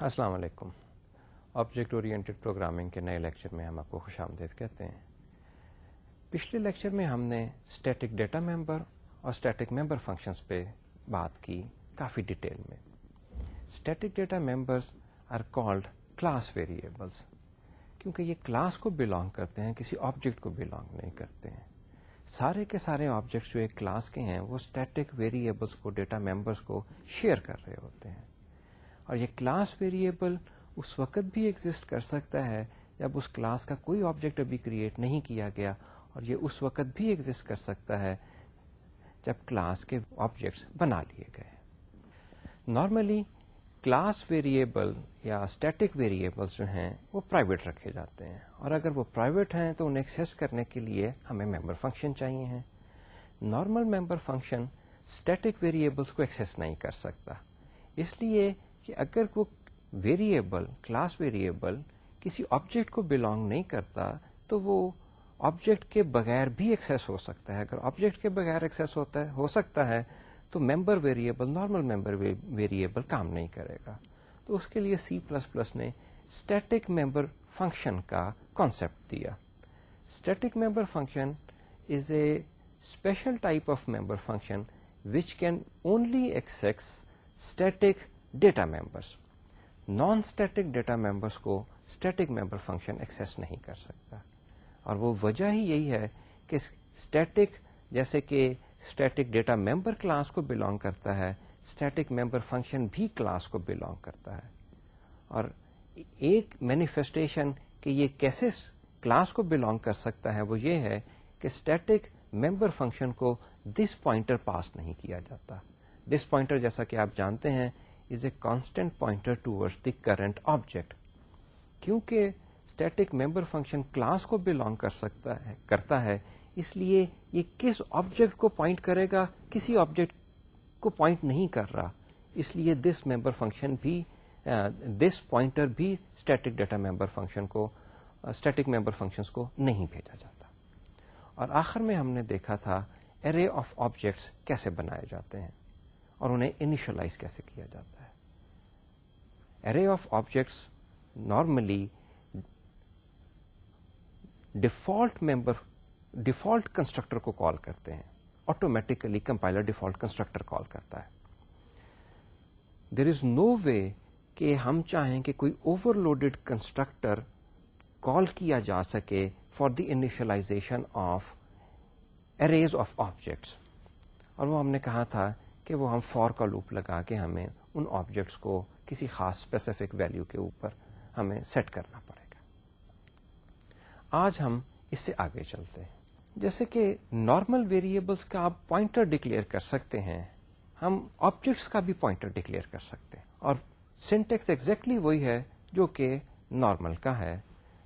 السلام علیکم. Object oriented programming کے نئے لیکچر میں ہم آپ کو خوش آمدید کہتے ہیں. پچھلے لیکچر میں ہم نے اسٹیٹک ڈیٹا ممبر اور اسٹیٹک ممبر فنکشنز پہ بات کی کافی ڈیٹیل میں. Static data members are called class variables کیونکہ یہ کلاس کو بلانگ کرتے ہیں, کسی آبجیکٹ کو بلانگ نہیں کرتے ہیں. سارے کے سارے آبجیکٹس جو ایک کلاس کے ہیں وہ اسٹیٹک ویریبلس کو, ڈیٹا ممبرس کو شیئر کر رہے ہوتے ہیں. اور یہ کلاس ویریبل اس وقت بھی ایگزسٹ کر سکتا ہے جب اس کلاس کا کوئی آبجیکٹ ابھی کریٹ نہیں کیا گیا, اور یہ اس وقت بھی ایگزسٹ کر سکتا ہے جب کلاس کے آبجیکٹس بنا لیے گئے. نارملی کلاس ویریبل یا اسٹیٹک ویریبلس جو ہیں وہ پرائیویٹ رکھے جاتے ہیں, اور اگر وہ پرائیویٹ ہیں تو انہیں ایکسیس کرنے کے لیے ہمیں ممبر فنکشن چاہیے ہیں. Normal member function static variables کو ایکسیس نہیں کر سکتا, اس لیے کہ اگر وہ ویریبل, کلاس ویریبل کسی آبجیکٹ کو بلانگ نہیں کرتا تو وہ آبجیکٹ کے بغیر بھی ایکسیس ہو سکتا ہے. اگر آبجیکٹ کے بغیر ایکسیس ہو سکتا ہے تو ممبر ویریبل, نارمل ممبر ویریبل کام نہیں کرے گا. تو اس کے لیے C++ نے اسٹیٹک ممبر فنکشن کا کانسیپٹ دیا. Static member function is a special type of member function which can only access static data members. Non static data members کو اسٹیٹک ممبر فنکشن ایکسیس نہیں کر سکتا, اور وہ وجہ ہی یہی ہے کہ اسٹیٹک, جیسے کہ اسٹیٹک ڈیٹا ممبر کلاس کو بلانگ کرتا ہے, اسٹیٹک ممبر فنکشن بھی کلاس کو بلانگ کرتا ہے. اور ایک مینیفیسٹیشن کہ یہ کیسے کلاس کو بلانگ کر سکتا ہے وہ یہ ہے کہ اسٹیٹک ممبر فنکشن کو دس پوائنٹر پاس نہیں کیا جاتا. دس پوائنٹر جیسا کہ آپ جانتے ہیں is a constant pointer towards the current object. کیونکہ اسٹیٹک ممبر فنکشن کلاس کو بلانگ کرتا ہے, اس لیے یہ کس آبجیکٹ کو پوائنٹ کرے گا, کسی آبجیکٹ کو پوائنٹ نہیں کر رہا, اس لیے دس ممبر فنکشن بھی, دس پوائنٹر بھی اسٹیٹک ڈیٹا ممبر فنکشن کو, اسٹیٹک ممبر فنکشنز کو نہیں بھیجا جاتا. اور آخر میں ہم نے دیکھا تھا array آف آبجیکٹس کیسے بنائے جاتے ہیں اور انہیں انیشلائز کیسے کیا جاتا ہے. array of objects normally default constructor کو کال کرتے ہیں, automatically compiler default constructor call کرتا ہے. دیر از نو وے کہ ہم چاہیں کہ کوئی اوور لوڈیڈ کنسٹرکٹر کال کیا جا سکے for the initialization of arrays of objects. اور وہ ہم نے کہا تھا کہ وہ ہم فور کا لوپ لگا کے ہمیں ان آبجیکٹس کو کسی خاص اسپیسیفک ویلیو کے اوپر ہمیں سیٹ کرنا پڑے گا. آج ہم اس سے آگے چلتے ہیں. جیسے کہ نارمل ویریبلس کا آپ پوائنٹر ڈکلیئر کر سکتے ہیں, ہم آبجیکٹس کا بھی پوائنٹر ڈکلیئر کر سکتے ہیں, اور سینٹیکس ایگزیکٹلی وہی ہے جو کہ نارمل کا ہے.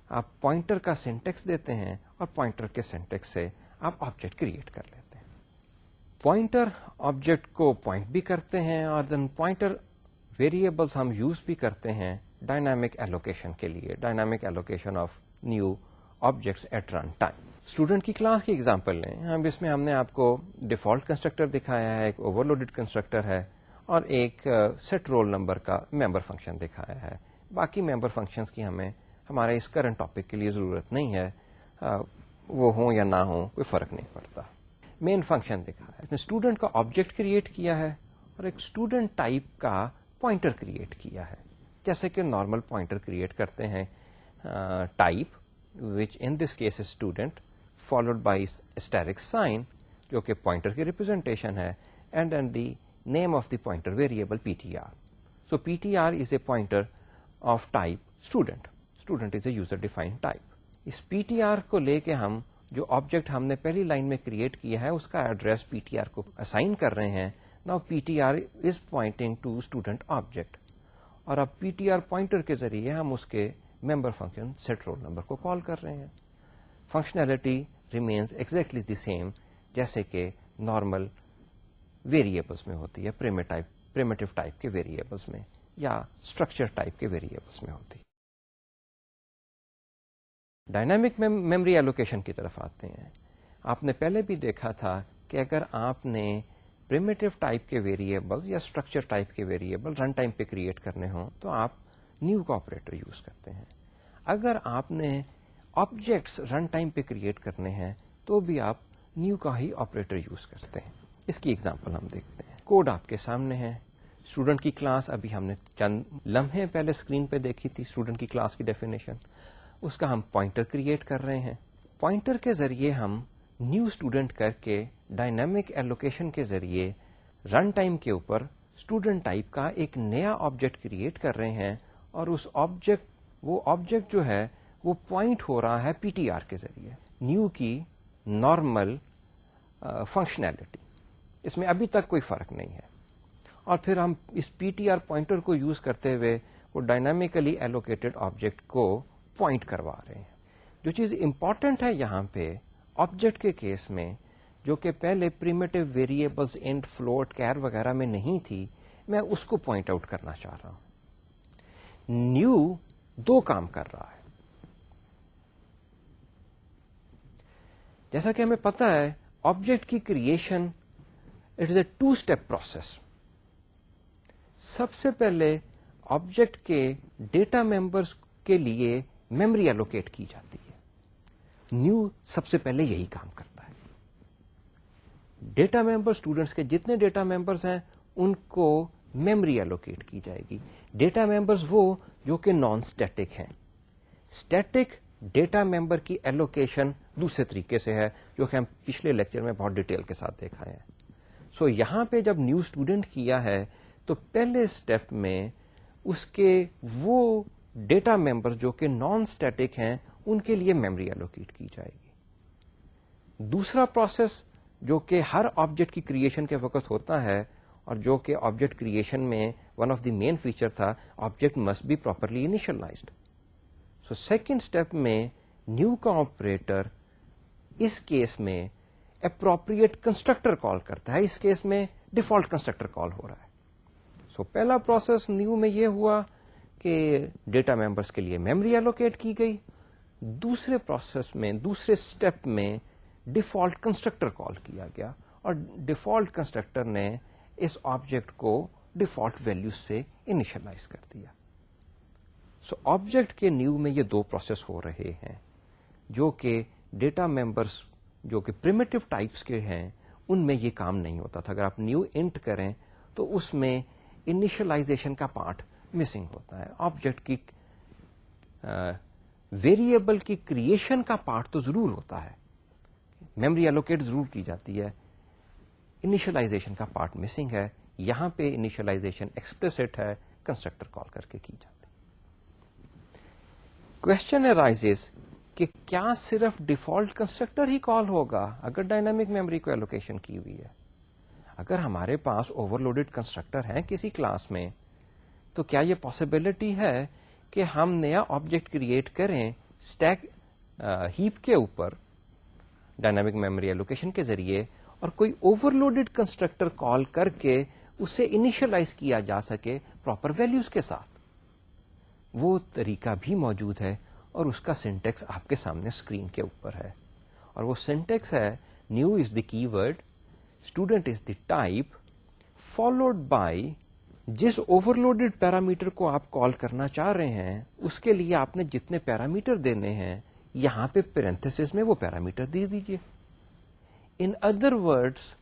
آپ پوائنٹر کا سینٹیکس دیتے ہیں اور پوائنٹر کے سینٹیکس سے آپ آبجیکٹ کریٹ کر لیتے ہیں. پوائنٹر آبجیکٹ کو پوائنٹ بھی کرتے ہیں, اور دین پوائنٹر ویریبلس ہم یوز بھی کرتے ہیں ڈائنامک ایلوکیشن کے لیے, dynamic allocation of new objects at run time. Student کی کلاس کی ایگزامپل لیں, اس میں ہم نے آپ کو ڈیفالٹ کنسٹرکٹر دکھایا ہے, ایک اوور لوڈیڈ کنسٹرکٹر ہے, اور ایک سیٹ رول نمبر کا ممبر فنکشن دکھایا ہے. باقی ممبر فنکشنز کی ہمیں ہمارے اس کرنٹ ٹاپک کے لیے ضرورت نہیں ہے, وہ ہوں یا نہ ہوں کوئی فرق نہیں پڑتا. مین فنکشن دکھایا ہے, اس میں اسٹوڈنٹ کا آبجیکٹ کریٹ کیا ہے اور ایک اسٹوڈنٹ ٹائپ کا پوائنٹر کریٹ کیا ہے, جیسے کہ نارمل پوائنٹر کریٹ کرتے ہیں type which in this case student followed by asterisk sign جو کہ پوائنٹر کی ریپرزینٹیشن ہے, and then the name of the pointer variable PTR. So PTR is a pointer of type student. Student is a user defined type. اس PTR کو لے کے ہم جو آبجیکٹ ہم نے پہلی لائن میں کریٹ کیا ہے اس کا ایڈریس PTR کو اسائن کر رہے ہیں. Now PTR is pointing to student object, اور اب PTR پوائنٹر کے ذریعے ہم اس کے member function set roll number کو کال کر رہے ہیں. Functionality remains exactly the same جیسے کہ نارمل ویریبلس میں ہوتی ہے, پریمیٹیو ٹائپ کے ویریبلس میں یا اسٹرکچر ٹائپ کے ویریبلس میں ہوتی ہے. ڈائنامک میموری ایلوکیشن کی طرف آتے ہیں. آپ نے پہلے بھی دیکھا تھا کہ اگر آپ نے پریمیٹیو ٹائپ کے ویریبلز یا اسٹرکچر ٹائپ کے ویریبل رن ٹائم پہ کریٹ کرنے ہوں تو آپ نیو کا آپریٹر یوز کرتے ہیں. اگر آپ نے آبجیکٹس رن ٹائم پہ کریٹ کرنے ہیں تو بھی آپ نیو کا ہی آپریٹر یوز کرتے ہیں. اس کی ایگزامپل ہم دیکھتے ہیں. کوڈ آپ کے سامنے ہے. اسٹوڈنٹ کی کلاس ابھی ہم نے چند لمحے پہلے اسکرین پہ دیکھی تھی. اسٹوڈنٹ کی کلاس کی ڈیفینیشن, اس کا ہم پوائنٹر کریٹ کر رہے ہیں. پوائنٹر کے ذریعے ہم نیو اسٹوڈنٹ کر کے ڈائنامک ایلوکیشن کے ذریعے رن ٹائم کے اوپر اسٹوڈنٹ ٹائپ کا ایک نیا آبجیکٹ کریٹ کر رہے ہیں, اور اس آبجیکٹ جو ہے وہ پوائنٹ ہو رہا ہے پی ٹی آر کے ذریعے. نیو کی نارمل فنکشنالٹی, اس میں ابھی تک کوئی فرق نہیں ہے. اور پھر ہم اس پی ٹی آر پوائنٹر کو یوز کرتے ہوئے وہ ڈائنامکلی ایلوکیٹڈ آبجیکٹ کو پوائنٹ کروا رہے ہیں. جو چیز امپورٹنٹ ہے یہاں پہ آبجیکٹ کے کیس میں, جو کہ پہلے primitive variables int float char وغیرہ میں نہیں تھی, میں اس کو پوائنٹ آؤٹ کرنا چاہ رہا ہوں. نیو دو کام کر رہا ہے. جیسا کہ ہمیں پتا ہے آبجیکٹ کی creation it is a 2-step process. سب سے پہلے آبجیکٹ کے ڈیٹا ممبرس کے لیے میموری ایلوکیٹ کی جاتی ہے. نیو سب سے پہلے یہی کام کرتا ہے. ڈیٹا ممبر اسٹوڈنٹس کے جتنے ڈیٹا ممبرس ہیں ان کو میموری ایلوکیٹ کی جائے گی. ڈیٹا ممبرس وہ جو کہ نان اسٹیٹک ہیں. اسٹیٹک ڈیٹا ممبر کی ایلوکیشن دوسرے طریقے سے ہے, جو کہ ہم پچھلے لیکچر میں بہت ڈیٹیل کے ساتھ دیکھا ہے. سو یہاں پہ جب نیو اسٹوڈنٹ کیا ہے تو پہلے اسٹیپ میں اس کے وہ ڈیٹا ممبر جو کہ نان اسٹیٹک ہیں ان کے لیے میموری ایلوکیٹ کی جائے گی. دوسرا پروسیس جو کہ ہر آبجیکٹ کی کریشن کے وقت ہوتا ہے, اور جو کہ آبجیکٹ کریشن میں one of the main feature تھا, object must be properly initialized. So second step میں نیو کا آپریٹر اس کیس میں اپروپریٹ کنسٹرکٹر کال کرتا ہے. اس کیس میں ڈیفالٹ کنسٹرکٹر کال ہو رہا ہے. سو پہلا پروسیس نیو میں یہ ہوا کہ ڈیٹا ممبرس کے لیے میموری ایلوکیٹ کی گئی. دوسرے پروسیس میں, دوسرے اسٹیپ میں ڈیفالٹ کنسٹرکٹر کال کیا گیا, اور ڈیفالٹ کنسٹرکٹر نے اس آبجیکٹ کو ڈیفالٹ ویلیو سے انیشلائز کر دیا. سو آبجیکٹ کے نیو میں یہ دو پروسیس ہو رہے ہیں, جو کہ ڈیٹا ممبرس جو کہ پریمیٹو ٹائپس کے ہیں ان میں یہ کام نہیں ہوتا تھا. اگر آپ نیو انٹ کریں تو اس میں انیشلائزیشن کا پارٹ مسنگ ہوتا ہے. آبجیکٹ کی ویریبل کی کریشن کا پارٹ تو ضرور ہوتا ہے, میموری ایلوکیٹ ضرور کی جاتی ہے, انیشلائزیشن کا پارٹ مسنگ ہے. یہاں پہ انیشلائزیشن ایکسپلیسٹ ہے, کنسٹرکٹر کال کر کے کی جاتی. کوشچن ارائزز کہ کیا صرف ڈیفالٹ کنسٹرکٹر ہی کال ہوگا اگر ڈائنامک میموری کو ایلوکیشن کی ہوئی ہے؟ اگر ہمارے پاس اوور لوڈیڈ کنسٹرکٹر ہیں کسی کلاس میں, تو کیا یہ پاسبلٹی ہے کہ ہم نیا آبجیکٹ کریٹ کریں اسٹیک ہیپ کے اوپر ڈائنامک میموری ایلوکیشن کے ذریعے, اور کوئی اوور لوڈیڈ کنسٹرکٹر کال کر کے اسے انیشلائز کیا جا سکے پراپر ویلیوز کے ساتھ؟ وہ طریقہ بھی موجود ہے, اور اس کا سینٹیکس آپ کے سامنے اسکرین کے اوپر ہے. اور وہ سینٹیکس ہے نیو از دی کی word, student is the type, followed by جس اوور لوڈیڈ پیرامیٹر کو آپ کال کرنا چاہ رہے ہیں اس کے لیے آپ نے جتنے پیرامیٹر دینے ہیں یہاں پہ پیرنتھیسس میں وہ پیرامیٹر دے دیجیے. ان ادر ورڈس,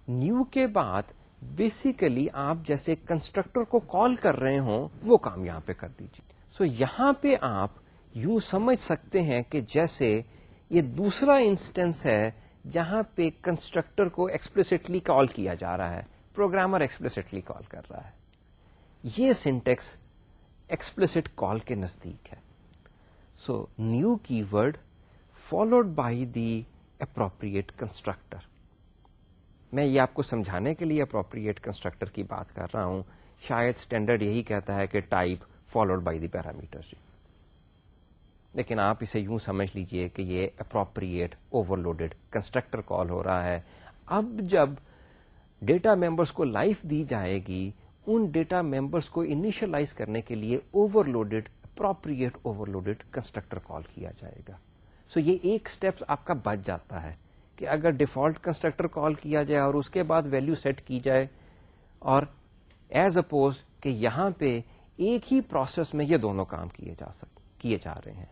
نیو کے بعد بیسیکلی آپ جیسے کنسٹرکٹر کو کال کر رہے ہوں وہ کام یہاں پہ کر دیجیے. سو یہاں پہ آپ یوں سمجھ سکتے ہیں کہ جیسے یہ دوسرا انسٹنس ہے جہاں پہ کنسٹرکٹر کو ایکسپلسٹلی کال کیا جا رہا ہے, پروگرامر ایکسپلسٹلی کال کر رہا ہے. یہ سینٹیکس ایکسپلسٹ کال کے نزدیک ہے. سو نیو کی word followed by the appropriate constructor. میں یہ آپ کو سمجھانے کے لیے اپروپریٹ کنسٹرکٹر کی بات کر رہا ہوں. شاید اسٹینڈرڈ یہی کہتا ہے کہ type followed by the parameter, لیکن آپ اسے یوں سمجھ لیجئے کہ یہ appropriate overloaded constructor call ہو رہا ہے. اب جب ڈیٹا ممبرس کو لائف دی جائے گی, ان ڈیٹا ممبرس کو انیشلائز کرنے کے لیے overloaded appropriate overloaded constructor call کیا جائے گا. سو یہ ایک اسٹیپ آپ کا بچ جاتا ہے کہ اگر ڈیفالٹ کنسٹرکٹر کال کیا جائے اور اس کے بعد ویلیو سیٹ کی جائے, اور ایز اپوز کہ یہاں پہ ایک ہی پروسیس میں یہ دونوں کام کیے جا رہے ہیں.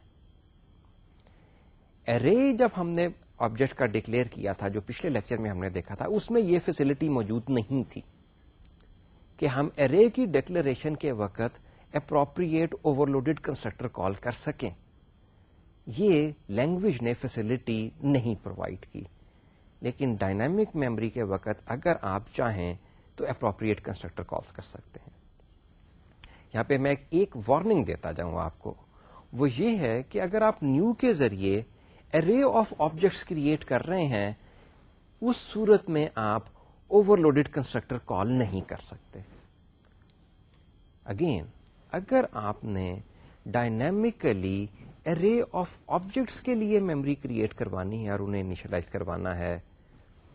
ارے جب ہم نے آبجیکٹ کا ڈکلیئر کیا تھا, جو پچھلے لیکچر میں ہم نے دیکھا تھا, اس میں یہ فیسلٹی موجود نہیں تھی کہ ہم ارے کی ڈکلیریشن کے وقت اپروپریٹ اوور لوڈیڈ کنسٹرکٹر کال کر سکیں. یہ لینگویج نے فیسلٹی نہیں پرووائڈ کی. لیکن ڈائنامک میموری کے وقت اگر آپ چاہیں تو اپروپریٹ کنسٹرکٹر کالز کر سکتے ہیں. یہاں پہ میں ایک وارننگ دیتا جاؤں آپ کو, وہ یہ ہے کہ اگر آپ نیو کے ذریعے ارے آف آبجیکٹس کریٹ کر رہے ہیں, اس صورت میں آپ اوور لوڈیڈ کنسٹرکٹر کال نہیں کر سکتے. اگین, اگر آپ نے ڈائنامکلی ارے آف آبجیکٹس کے لیے میموری کریٹ کروانی ہے اور انہیں انیشلائز کروانا ہے,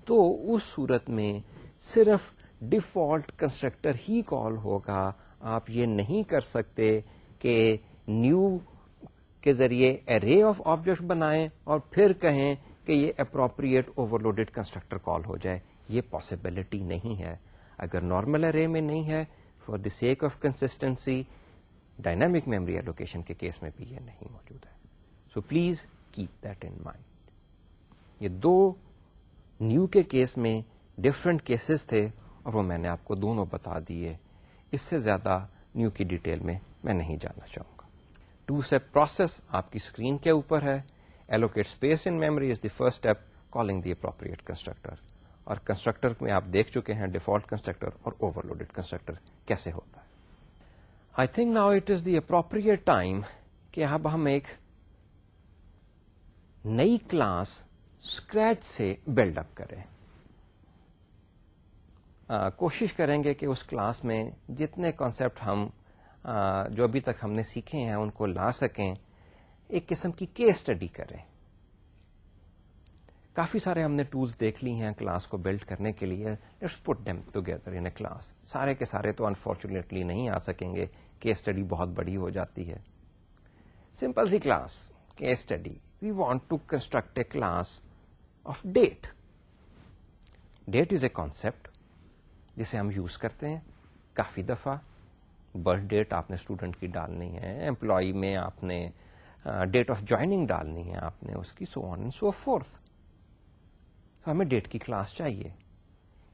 تو اس صورت میں صرف ڈیفالٹ کنسٹرکٹر ہی کال ہوگا. آپ یہ نہیں کر سکتے کہ نیو کے ذریعے ارے آف آبجیکٹ بنائیں اور پھر کہیں کہ یہ appropriate overloaded constructor call ہو جائے. یہ پاسبلٹی نہیں ہے. اگر نارمل ارے میں نہیں ہے, for the sake of consistency, dynamic memory allocation کے کیس میں بھی یہ نہیں موجود ہے. So please keep that in mind. یہ دو نیو کے کیس میں ڈفرنٹ کیسز تھے اور وہ میں نے آپ کو دونوں بتا دیے. اس سے زیادہ نیو کی ڈیٹیل میں نہیں جانا چاہوں گا. 2 اسٹیپ پروسیس آپ کی اسکرین کے اوپر ہے. Allocate space in memory is the first step, calling the appropriate constructor. اور کنسٹرکٹر میں آپ دیکھ چکے ہیں ڈیفالٹ کنسٹرکٹر اور اوور لوڈیڈ کنسٹرکٹر کیسے ہوتا ہے. I think now it is the appropriate time کہ اب ہم ایک نئی کلاس اسکریچ سے بلڈ اپ کریں. کوشش کریں گے کہ اس کلاس میں جتنے کانسیپٹ ہم جو ابھی تک ہم نے سیکھے ہیں ان کو لا سکیں. ایک قسم کی کیس اسٹڈی کریں. کافی سارے ہم نے ٹولز دیکھ لی ہیں کلاس کو بلڈ کرنے کے لیے. Let's put them together in a class. سارے کے سارے تو انفارچونیٹلی نہیں آ سکیں گے, کیس اسٹڈی بہت بڑی ہو جاتی ہے. Simple C class case study. We want to construct a class of date. Date is a concept جسے ہم یوز کرتے ہیں کافی دفعہ. برتھ ڈیٹ آپ نے اسٹوڈنٹ کی ڈالنی ہے, امپلائی میں آپ نے ڈیٹ آف جوائننگ ڈالنی ہے آپ نے اس کی, سو آن اینڈ سو فورتھ. تو ہمیں ڈیٹ کی کلاس چاہیے.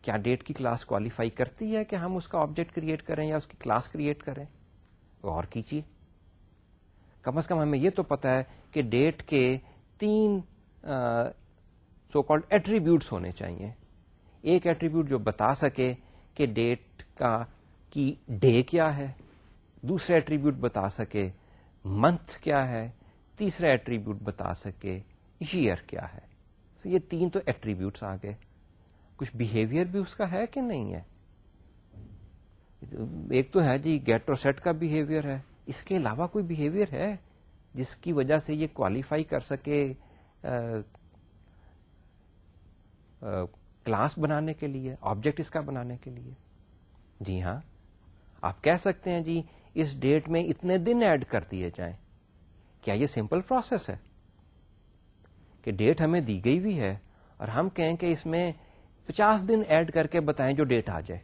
کیا ڈیٹ کی کلاس کوالیفائی کرتی ہے کہ ہم اس کا آبجیکٹ کریٹ کریں یا اس کی کلاس کریٹ کریں؟ غور کیجیے. کم از کم ہمیں یہ تو پتا ہے کہ ڈیٹ کے 3 سو کالڈ ایٹریبیوٹس ہونے چاہیے. ایک ایٹریبیوٹ جو بتا سکے کہ ڈیٹ کی ڈے کیا ہے, دوسرا ایٹریبیوٹ بتا سکے منتھ کیا ہے, تیسرا ایٹریبیوٹ بتا سکے ایئر کیا ہے. تو یہ 3 تو ایٹریبیوٹس آ گئے. کچھ بیہیویئر بھی اس کا ہے کہ نہیں ہے؟ ایک تو ہے جی گیٹ اور سیٹ کا بیہیویئر ہے. اس کے علاوہ کوئی بیہیویئر ہے جس کی وجہ سے یہ کوالیفائی کر سکے کلاس بنانے کے لیے, آبجیکٹ اس کا بنانے کے لیے؟ جی ہاں, آپ کہہ سکتے ہیں جی اس ڈیٹ میں اتنے دن ایڈ کر دیے جائیں. کیا یہ سمپل پروسیس ہے کہ ڈیٹ ہمیں دی گئی ہوئی ہے اور ہم کہیں کہ اس میں 50 دن ایڈ کر کے بتائیں جو ڈیٹ آ جائے؟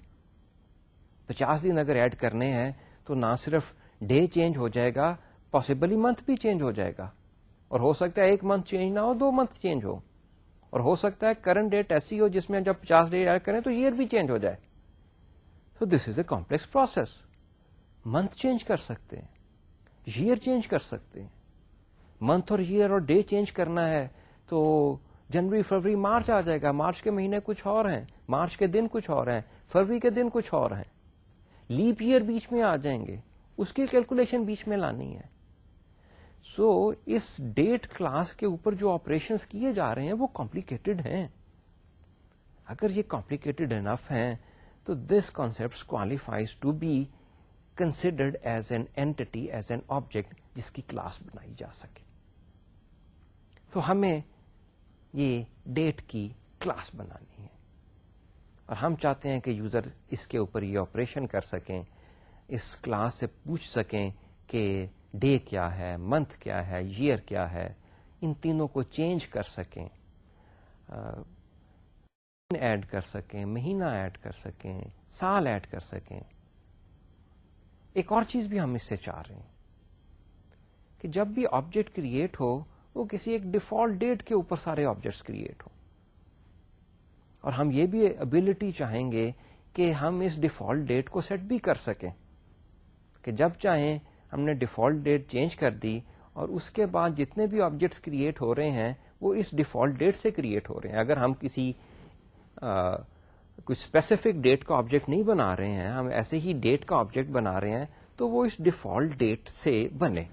50 دن اگر ایڈ کرنے ہیں تو نہ صرف ڈے چینج ہو جائے گا, پاسبلی منتھ بھی چینج ہو جائے گا. اور ہو سکتا ہے 1 منتھ چینج نہ ہو, 2 منتھ چینج ہو. اور ہو سکتا ہے کرنٹ ڈیٹ ایسی ہو جس میں جب 50 ڈے ایڈ کریں تو ایئر بھی چینج ہو جائے. So this is a complex process. Month change کر سکتے ہیں, ایئر چینج کر سکتے ہیں. منتھ اور ایئر اور ڈے چینج کرنا ہے تو جنوری فروری مارچ آ جائے گا. مارچ کے مہینے کچھ اور ہیں, مارچ کے دن کچھ اور ہیں, فروری کے دن کچھ اور ہیں. لیپ ایئر بیچ میں آ جائیں گے, اس کی کیلکولیشن بیچ میں لانی ہے. سو اس ڈیٹ کلاس کے اوپر جو آپریشنز کیے جا رہے ہیں وہ کمپلیکیٹڈ ہیں. اگر یہ کمپلیکیٹڈ انف ہیں تو this concept qualifies to be considered as an entity, as an object جس کی کلاس بنائی جا سکے. تو ہمیں یہ ڈیٹ کی کلاس بنانی ہے اور ہم چاہتے ہیں کہ یوزر اس کے اوپر یہ آپریشن کر سکیں, اس کلاس سے پوچھ سکیں کہ ڈے کیا ہے, منتھ کیا ہے, ایئر کیا ہے. ان تینوں کو چینج کر سکیں, ایڈ کر سکیں, مہینہ ایڈ کر سکیں, سال ایڈ کر سکیں. ایک اور چیز بھی ہم اس سے چاہ رہے ہیں کہ جب بھی آبجیکٹ کریٹ ہو وہ کسی ایک ڈیفالٹ ڈیٹ کے اوپر سارے آبجیکٹس کریٹ ہو. اور ہم یہ بھی ابیلٹی چاہیں گے کہ ہم اس ڈیفالٹ ڈیٹ کو سیٹ بھی کر سکیں کہ جب چاہیں ہم نے ڈیفالٹ ڈیٹ چینج کر دی اور اس کے بعد جتنے بھی آبجیکٹس کریٹ ہو رہے ہیں وہ اس ڈیفالٹ ڈیٹ سے کریٹ ہو رہے ہیں. اگر ہم کسی کوئی اسپیسیفک ڈیٹ کا آبجیکٹ نہیں بنا رہے ہیں, ہم ایسے ہی ڈیٹ کا آبجیکٹ بنا رہے ہیں تو وہ اس ڈیفالٹ ڈیٹ سے بنے.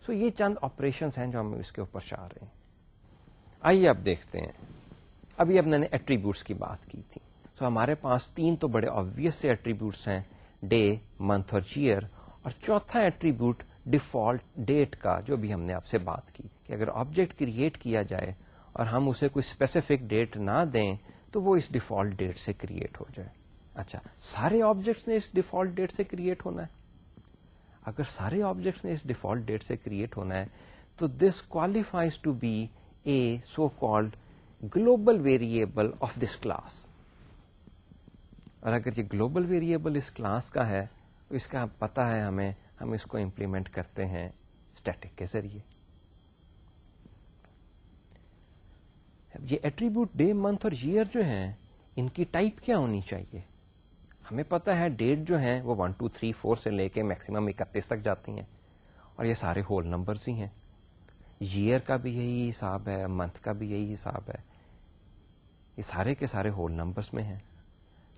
سو یہ چند آپریشنس ہیں جو ہم اس کے اوپر چاہ رہے ہیں. آئیے اب دیکھتے ہیں. ابھی اب میں نے ایٹریبیوٹس کی بات کی تھی. سو ہمارے پاس 3 تو بڑے آبویس سے ایٹریبیوٹس ہیں, ڈے, منتھ اور ایئر, اور چوتھا ایٹریبیوٹ ڈیفالٹ ڈیٹ کا جو بھی ہم نے آپ سے بات کی کہ اگر آبجیکٹ کریٹ کیا جائے اور ہم اسے کوئی اسپیسیفک ڈیٹ نہ دیں تو وہ اس ڈیفالٹ ڈیٹ سے کریٹ ہو جائے. اچھا, سارے آبجیکٹس نے اس ڈیفالٹ ڈیٹ سے کریٹ ہونا ہے؟ اگر سارے آبجیکٹس نے اس ڈیفالٹ ڈیٹ سے کریٹ ہونا ہے تو this qualifies to be a so called global variable of this class. اور اگر یہ گلوبل ویریبل اس کلاس کا ہے تو اس کا پتا ہے ہمیں, ہم اس کو امپلیمنٹ کرتے ہیں اسٹیٹک کے ذریعے. یہ ایٹریبیوٹ ڈے, منتھ اور ایئر جو ہیں ان کی ٹائپ کیا ہونی چاہیے؟ ہمیں پتا ہے ڈیٹ جو ہیں وہ 1 2 3 4 سے لے کے میکسیمم 31 تک جاتی ہیں اور یہ سارے ہول نمبرز ہی ہیں. ایئر کا بھی یہی حساب ہے, منتھ کا بھی یہی حساب ہے, یہ سارے کے سارے ہول نمبرز میں ہیں.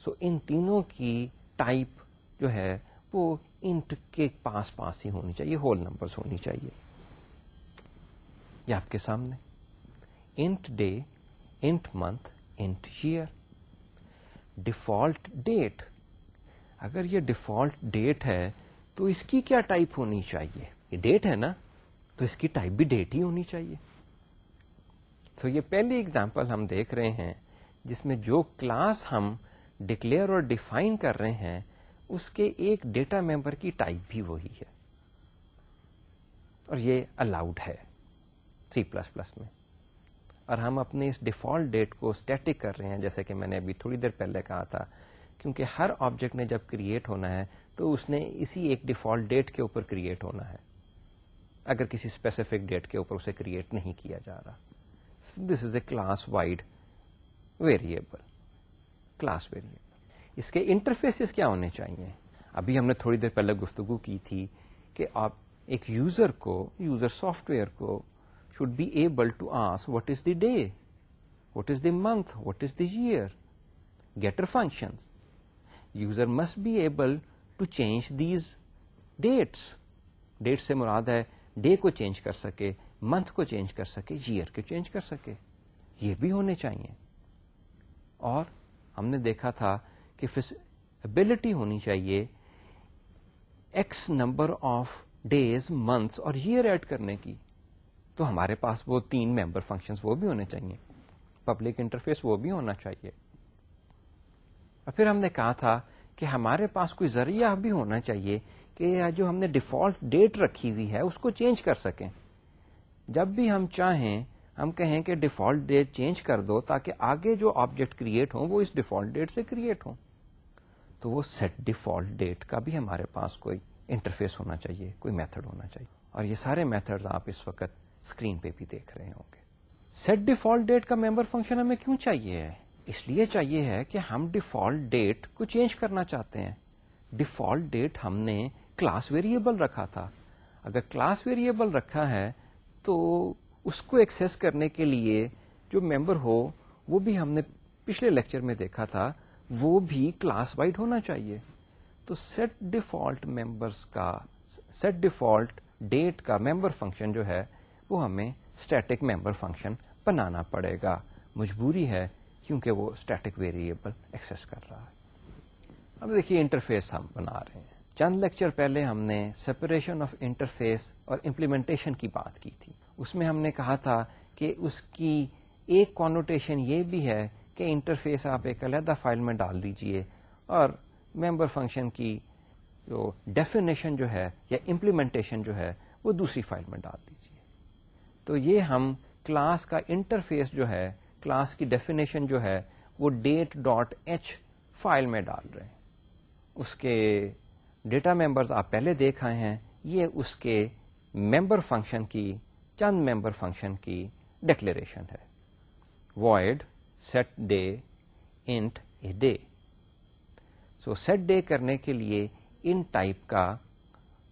سو ان تینوں کی ٹائپ جو ہے وہ انٹ کے پاس ہی ہونی چاہیے, ہول نمبرز ہونی چاہیے. یہ آپ کے سامنے int day, int month, int year. Default date, اگر یہ ڈیفالٹ ڈیٹ ہے تو اس کی کیا ٹائپ ہونی چاہیے؟ یہ ڈیٹ ہے نا, تو اس کی ٹائپ بھی ڈیٹ ہی ہونی چاہیے. تو یہ پہلی ایگزامپل ہم دیکھ رہے ہیں جس میں جو کلاس ہم ڈکلیئر اور ڈیفائن کر رہے ہیں اس کے ایک ڈیٹا ممبر کی ٹائپ بھی وہی ہے, اور یہ الاؤڈ ہے C++ میں. اور ہم اپنے اس ڈیفالٹ ڈیٹ کو اسٹیٹک کر رہے ہیں, جیسے کہ میں نے ابھی تھوڑی دیر پہلے کہا تھا, کیونکہ ہر آبجیکٹ نے جب کریٹ ہونا ہے تو اس نے اسی ایک ڈیفالٹ ڈیٹ کے اوپر کریٹ ہونا ہے, اگر کسی اسپیسیفک ڈیٹ کے اوپر اسے کریٹ نہیں کیا جا رہا. This is a class wide variable, class variable. اس کے انٹرفیسز کیا ہونے چاہیے؟ ابھی ہم نے تھوڑی دیر پہلے گفتگو کی تھی کہ آپ ایک یوزر سافٹ ویئر کو should be able to ask what is the day, what is the month, what is the year. Getter functions. User must be able to change these dates. Dates سے مراد ہے day کو change کر سکے, month کو change کر سکے, year کو change کر سکے. یہ بھی ہونے چاہیے. اور ہم نے دیکھا تھا کہ ابلٹی ہونی چاہیے x number of days, months اور ایئر ایڈ کرنے کی. تو ہمارے پاس وہ 3 ممبر فنکشنز وہ بھی ہونے چاہیے, پبلک انٹرفیس وہ بھی ہونا چاہیے. اور پھر ہم نے کہا تھا کہ ہمارے پاس کوئی ذریعہ بھی ہونا چاہیے کہ جو ہم نے ڈیفالٹ ڈیٹ رکھی ہوئی ہے اس کو چینج کر سکیں. جب بھی ہم چاہیں ہم کہیں کہ ڈیفالٹ ڈیٹ چینج کر دو تاکہ آگے جو آبجیکٹ کریٹ ہوں وہ اس ڈیفالٹ ڈیٹ سے کریٹ ہوں. تو وہ سیٹ ڈیفالٹ ڈیٹ کا بھی ہمارے پاس کوئی انٹرفیس ہونا چاہیے, کوئی میتھڈ ہونا چاہیے. اور یہ سارے میتھڈز آپ اس وقت اسکرین پہ بھی دیکھ رہے ہوں گے. سیٹ ڈیفالٹ ڈیٹ کا ممبر فنکشن ہمیں کیوں چاہیے ہے؟ اس لیے چاہیے ہے کہ ہم ڈیفالٹ ڈیٹ کو چینج کرنا چاہتے ہیں. ڈیفالٹ ڈیٹ ہم نے کلاس ویریبل رکھا تھا. اگر کلاس ویریبل رکھا ہے تو اس کو ایکسس کرنے کے لیے جو ممبر ہو وہ بھی ہم نے پچھلے لیکچر میں دیکھا تھا, وہ بھی کلاس وائڈ ہونا چاہیے. تو سیٹ ڈیفالٹ ڈیٹ کا ممبر فنکشن جو ہے وہ ہمیں اسٹیٹک ممبر فنکشن بنانا پڑے گا, مجبوری ہے کیونکہ وہ اسٹیٹک ویریبل ایکسس کر رہا ہے. اب دیکھیے انٹرفیس ہم بنا رہے ہیں. چند لیکچر پہلے ہم نے سپریشن آف انٹرفیس اور امپلیمنٹیشن کی بات کی تھی. اس میں ہم نے کہا تھا کہ اس کی ایک کونوٹیشن یہ بھی ہے کہ انٹرفیس آپ ایک علیحدہ فائل میں ڈال دیجئے اور ممبر فنکشن کی جو ڈیفینیشن جو ہے یا امپلیمنٹیشن جو ہے وہ دوسری فائل میں ڈال دیجیے. تو یہ ہم کلاس کا انٹرفیس جو ہے, کلاس کی ڈیفینیشن جو ہے وہ date.h فائل میں ڈال رہے ہیں. اس کے ڈیٹا ممبرز آپ پہلے دیکھ آئے ہیں. یہ اس کے ممبر فنکشن کی چند ممبر فنکشن کی ڈکلیریشن ہے. void set day int a day. So set day کرنے کے لیے ان ٹائپ کا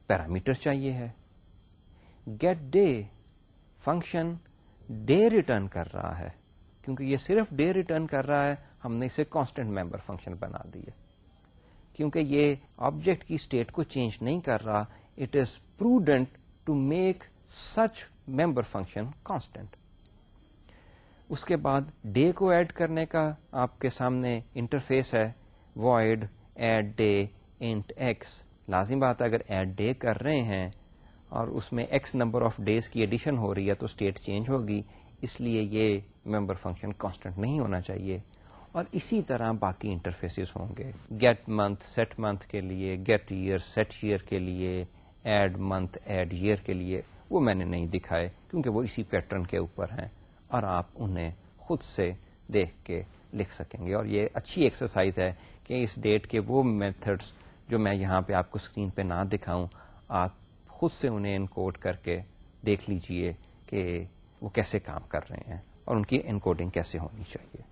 پیرامیٹر چاہیے ہے. Get day function day return کر رہا ہے. کیونکہ یہ صرف ڈے ریٹرن کر رہا ہے, ہم نے اسے کانسٹنٹ ممبر فنکشن بنا دی ہے. کیونکہ یہ آبجیکٹ کی اسٹیٹ کو چینج نہیں کر رہا, it is prudent to make such member function constant. اس کے بعد ڈے کو ایڈ کرنے کا آپ کے سامنے انٹرفیس ہے. void add day int x. لازم بات ہے اگر ایڈ ڈے کر رہے ہیں اور اس میں x نمبر آف ڈیز کی ایڈیشن ہو رہی ہے تو اسٹیٹ چینج ہوگی, اس لیے یہ ممبر فنکشن کانسٹنٹ نہیں ہونا چاہیے. اور اسی طرح باقی انٹرفیسز ہوں گے. گیٹ منتھ سیٹ منتھ کے لیے, گیٹ ایئر سیٹ ایئر کے لیے, ایڈ منتھ ایڈ ایئر کے لیے. وہ میں نے نہیں دکھائے کیونکہ وہ اسی پیٹرن کے اوپر ہیں اور آپ انہیں خود سے دیکھ کے لکھ سکیں گے. اور یہ اچھی ایکسرسائز ہے کہ اس ڈیٹ کے وہ میتھڈس جو میں یہاں پہ آپ کو اسکرین پہ نہ دکھاؤں, آپ خود سے انہیں انکوڈ کر کے دیکھ لیجئے کہ وہ کیسے کام کر رہے ہیں اور ان کی انکوڈنگ کیسے ہونی چاہیے.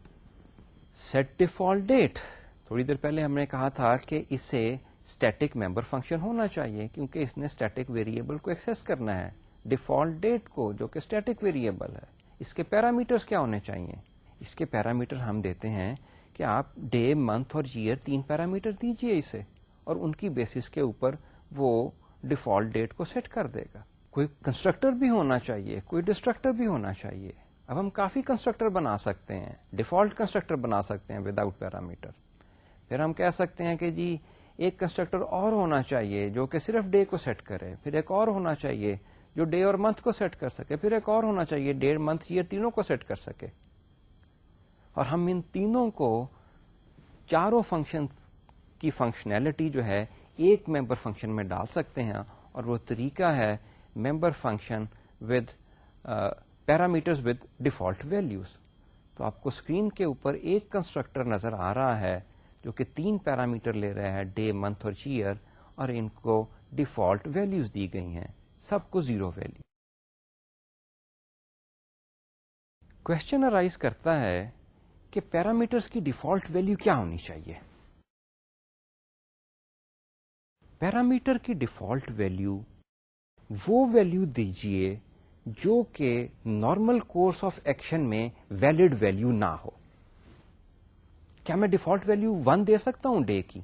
سیٹ ڈیفالٹ ڈیٹ, تھوڑی دیر پہلے ہم نے کہا تھا کہ اسے اسٹیٹک ممبر فنکشن ہونا چاہیے کیونکہ اس نے اسٹیٹک ویریبل کو ایکسیس کرنا ہے. ڈیفالٹ ڈیٹ کو جو کہ اسٹیٹک ویریبل ہے, اس کے پیرامیٹرز کیا ہونے چاہیے؟ اس کے پیرامیٹر ہم دیتے ہیں کہ آپ ڈے منتھ اور ایئر 3 پیرامیٹر دیجئے اسے, اور ان کی بیسس کے اوپر وہ ڈیفالٹ ڈیٹ کو سیٹ کر دے گا. کوئی کنسٹرکٹر بھی ہونا چاہیے, کوئی ڈسٹرکٹر بھی ہونا چاہیے. اب ہم کافی کنسٹرکٹر بنا سکتے ہیں, ڈیفالٹ کنسٹرکٹر بنا سکتے ہیں وداؤٹ پیرامیٹر. پھر ہم کہہ سکتے ہیں کہ جی ایک کنسٹرکٹر اور ہونا چاہیے جو کہ صرف ڈے کو سیٹ کرے, پھر ایک اور ہونا چاہیے جو ڈے اور منتھ کو سیٹ کر سکے, پھر ایک اور ہونا چاہیے ڈے, منتھ, ایئر تینوں کو سیٹ کر سکے. اور ہم ان تینوں کو چاروں فنکشن کی فنکشنلٹی جو ہے ایک ممبر فنکشن میں ڈال سکتے ہیں, اور وہ طریقہ ہے member function with parameters with default values. تو آپ کو اسکرین کے اوپر ایک کنسٹرکٹر نظر آ رہا ہے جو کہ 3 پیرامیٹر لے رہا ہے, ڈے, منتھ اور ایئر, اور ان کو ڈیفالٹ ویلیوز دی گئی ہیں, سب کو 0 ویلیو. کوشچن ارائز کرتا ہے کہ پیرامیٹرز کی ڈیفالٹ ویلیو کیا ہونی چاہیے. پیرامیٹر کی ڈیفالٹ ویلیو وہ ویلیو دیجئے جو کہ نارمل کورس آف ایکشن میں ویلڈ ویلیو نہ ہو. کیا میں ڈیفالٹ ویلیو 1 دے سکتا ہوں ڈے کی؟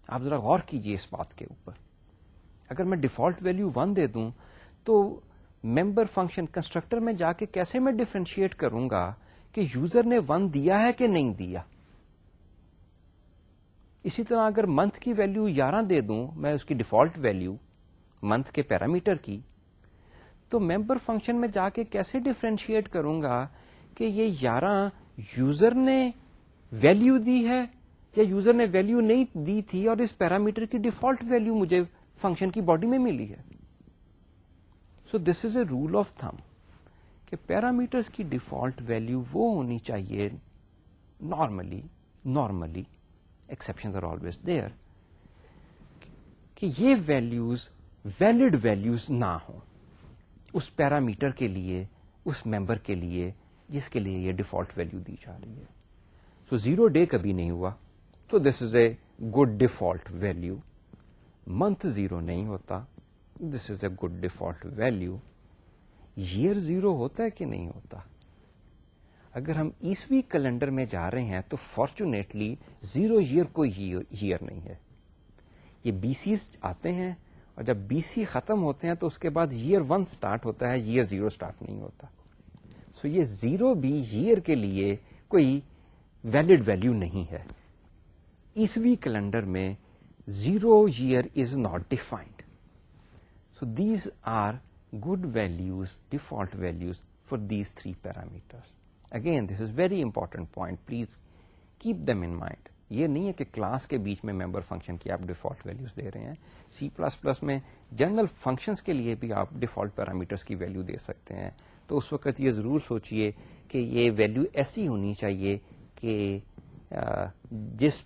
آپ ذرا غور کیجئے اس بات کے اوپر. اگر میں ڈیفالٹ ویلیو 1 دے دوں تو ممبر فنکشن کنسٹرکٹر میں جا کے کیسے میں ڈیفرینشیٹ کروں گا کہ یوزر نے 1 دیا ہے کہ نہیں دیا. اسی طرح اگر منتھ کی ویلیو 11 دے دوں میں, اس کی ڈیفالٹ ویلیو منتھ کے پیرامیٹر کی, تو ممبر فنکشن میں جا کے کیسے ڈیفرینشیٹ کروں گا کہ یہ 11 یوزر نے ویلیو دی ہے یا یوزر نے ویلیو نہیں دی تھی اور اس پیرامیٹر کی ڈیفالٹ ویلیو مجھے فنکشن کی باڈی میں ملی ہے. سو دس is a role of thumb کہ پیرامیٹرز کی ڈیفالٹ ویلیو وہ ہونی چاہیے normally exceptions are always there, کہ یہ ویلیوز ویلڈ ویلیوز نہ ہوں اس پیرامیٹر کے لیے, اس ممبر کے لیے جس کے لیے یہ ڈیفالٹ ویلیو دی جا رہی ہے. سو 0 ڈے کبھی نہیں ہوا تو this is a good default value. Month 0 نہیں ہوتا, this is a good default value. Year 0 ہوتا ہے کہ نہیں ہوتا؟ اگر ہم عیسوی کیلنڈر میں جا رہے ہیں تو فارچونیٹلی 0 ایئر کوئی ایئر نہیں ہے. یہ BCs آتے ہیں اور جب BC ختم ہوتے ہیں تو اس کے بعد ایئر 1 سٹارٹ ہوتا ہے, ایئر 0 سٹارٹ نہیں ہوتا. سو یہ 0 بھی ایئر کے لیے کوئی ویلڈ ویلیو نہیں ہے. عیسوی کیلنڈر میں 0 year is not defined. So these are good values, default values for these 3 parameters. Again, this is very important point. Please keep them in mind. یہ نہیں ہے کہ کلاس کے بیچ میں ممبر فنکشن کی آپ ڈیفالٹ ویلیوز دے رہے ہیں. C++ میں جنرل فنکشنز کے لیے بھی آپ ڈیفالٹ پیرامیٹرز کی ویلیو دے سکتے ہیں. تو اس وقت یہ ضرور سوچئے کہ یہ ویلیو ایسی ہونی چاہیے کہ جس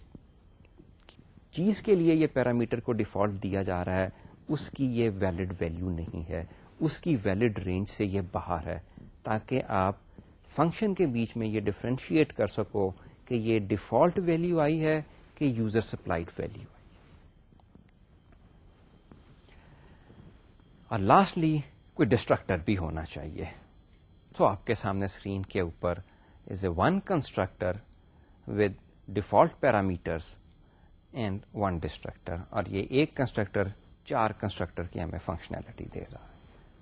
چیز کے لیے یہ پیرامیٹر کو ڈیفالٹ دیا جا رہا ہے اس کی یہ ویلڈ ویلیو نہیں ہے, اس کی ویلڈ رینج سے یہ باہر ہے, تاکہ آپ فنکشن کے بیچ میں یہ ڈفرینشیٹ کر سکو کہ یہ ڈیفالٹ ویلیو آئی ہے کہ یوزر سپلائڈ ویلیو آئی. اور لاسٹلی کوئی ڈسٹرکٹر بھی ہونا چاہیے. تو آپ کے سامنے اسکرین کے اوپر is a one constructor with default parameters and one destructor, اور یہ ایک کنسٹرکٹر 4 کنسٹرکٹر کی ہمیں فنکشنلٹی دے رہا ہے.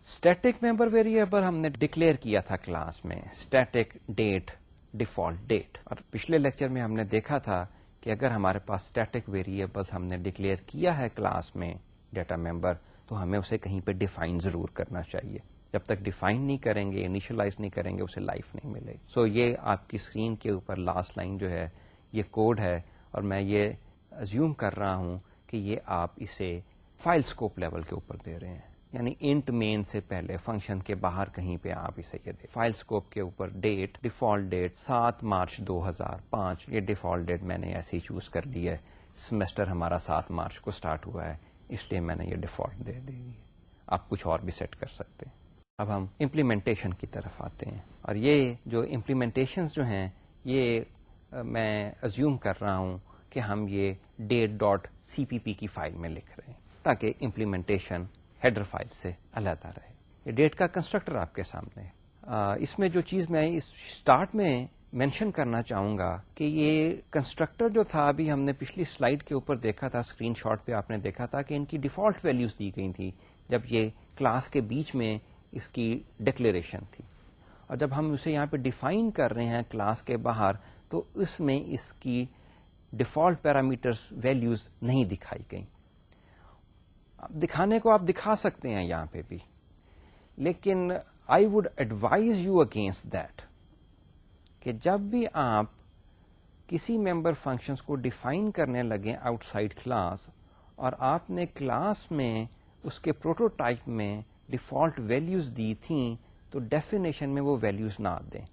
اسٹیٹک ممبر ویریبل ہم نے ڈکلیئر کیا تھا کلاس میں, اسٹیٹک ڈیٹ ڈیفالٹ ڈیٹ, اور پچھلے لیکچر میں ہم نے دیکھا تھا کہ اگر ہمارے پاس اسٹیٹک ویریبلس ہم نے ڈکلیئر کیا ہے کلاس میں ڈیٹا ممبر, تو ہمیں اسے کہیں پہ ڈیفائن ضرور کرنا چاہیے. جب تک ڈیفائن نہیں کریں گے, انیشلائز نہیں کریں گے, اسے لائف نہیں ملے گی. سو یہ آپ کی اسکرین کے اوپر لاسٹ لائن جو ہے یہ کوڈ ہے, اور میں یہ ازیوم کر رہا ہوں کہ یہ آپ اسے فائل اسکوپ لیول کے اوپر دے رہے ہیں, یعنی انٹ مین سے پہلے فنکشن کے باہر کہیں پہ آپ اسے یہ دیں. فائل اسکوپ کے اوپر ڈیٹ ڈیفالٹ ڈیٹ 7 مارچ 2005, یہ ڈیفالٹ ڈیٹ میں نے ایسے ہی چوز کر لی ہے. سیمسٹر ہمارا 7 مارچ کو سٹارٹ ہوا ہے, اس لیے میں نے یہ ڈیفالٹ دے دی. آپ کچھ اور بھی سیٹ کر سکتے ہیں. اب ہم امپلیمنٹیشن کی طرف آتے ہیں, اور یہ جو امپلیمنٹیشنز جو ہیں یہ میں ازیوم کر رہا ہوں کہ ہم یہ ڈیٹ ڈاٹ سی پی پی کی فائل میں لکھ رہے ہیں, تاکہ امپلیمنٹیشن ہیڈر فائل سے علیحدہ رہے. یہ ڈیٹ کا کنسٹرکٹر آپ کے سامنے ہے. اس میں جو چیز میں اس اسٹارٹ میں مینشن کرنا چاہوں گا کہ یہ کنسٹرکٹر جو تھا, ابھی ہم نے پچھلی سلائیڈ کے اوپر دیکھا تھا, اسکرین شاٹ پہ آپ نے دیکھا تھا کہ ان کی ڈیفالٹ ویلیوز دی گئی تھی جب یہ کلاس کے بیچ میں اس کی ڈکلیریشن تھی. اور جب ہم اسے یہاں پہ ڈیفائن کر رہے ہیں کلاس کے باہر, تو اس میں اس کی ڈیفالٹ پیرامیٹرز ویلیوز نہیں دکھائی گئیں. دکھانے کو آپ دکھا سکتے ہیں یہاں پہ بھی, لیکن I would advise you against that کہ جب بھی آپ کسی ممبر فنکشنز کو ڈیفائن کرنے لگیں آؤٹ سائڈ کلاس, اور آپ نے کلاس میں اس کے پروٹوٹائپ میں ڈیفالٹ ویلیوز دی تھیں, تو ڈیفینیشن میں وہ ویلیوز نہ دیں,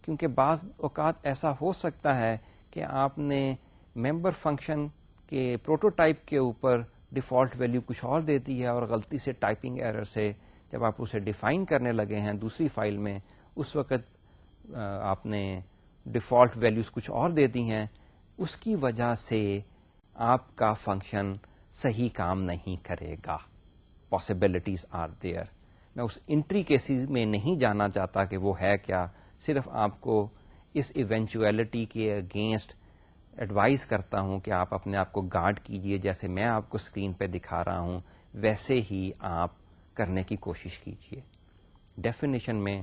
کیونکہ بعض اوقات ایسا ہو سکتا ہے کہ آپ نے ممبر فنکشن کے پروٹوٹائپ کے اوپر ڈیفالٹ ویلیو کچھ اور دے دی ہے, اور غلطی سے ٹائپنگ ایرر سے جب آپ اسے ڈیفائن کرنے لگے ہیں دوسری فائل میں, اس وقت آپ نے ڈیفالٹ ویلیوز کچھ اور دے دی ہیں. اس کی وجہ سے آپ کا فنکشن صحیح کام نہیں کرے گا. Possibilities are their. میں اس انٹری کیسز میں نہیں جانا چاہتا کہ وہ ہے کیا, صرف آپ کو اس ایونچویلٹی کے اگینسٹ ایڈوائز کرتا ہوں کہ آپ اپنے آپ کو گارڈ کیجئے. جیسے میں آپ کو اسکرین پہ دکھا رہا ہوں ویسے ہی آپ کرنے کی کوشش کیجئے. ڈیفینیشن میں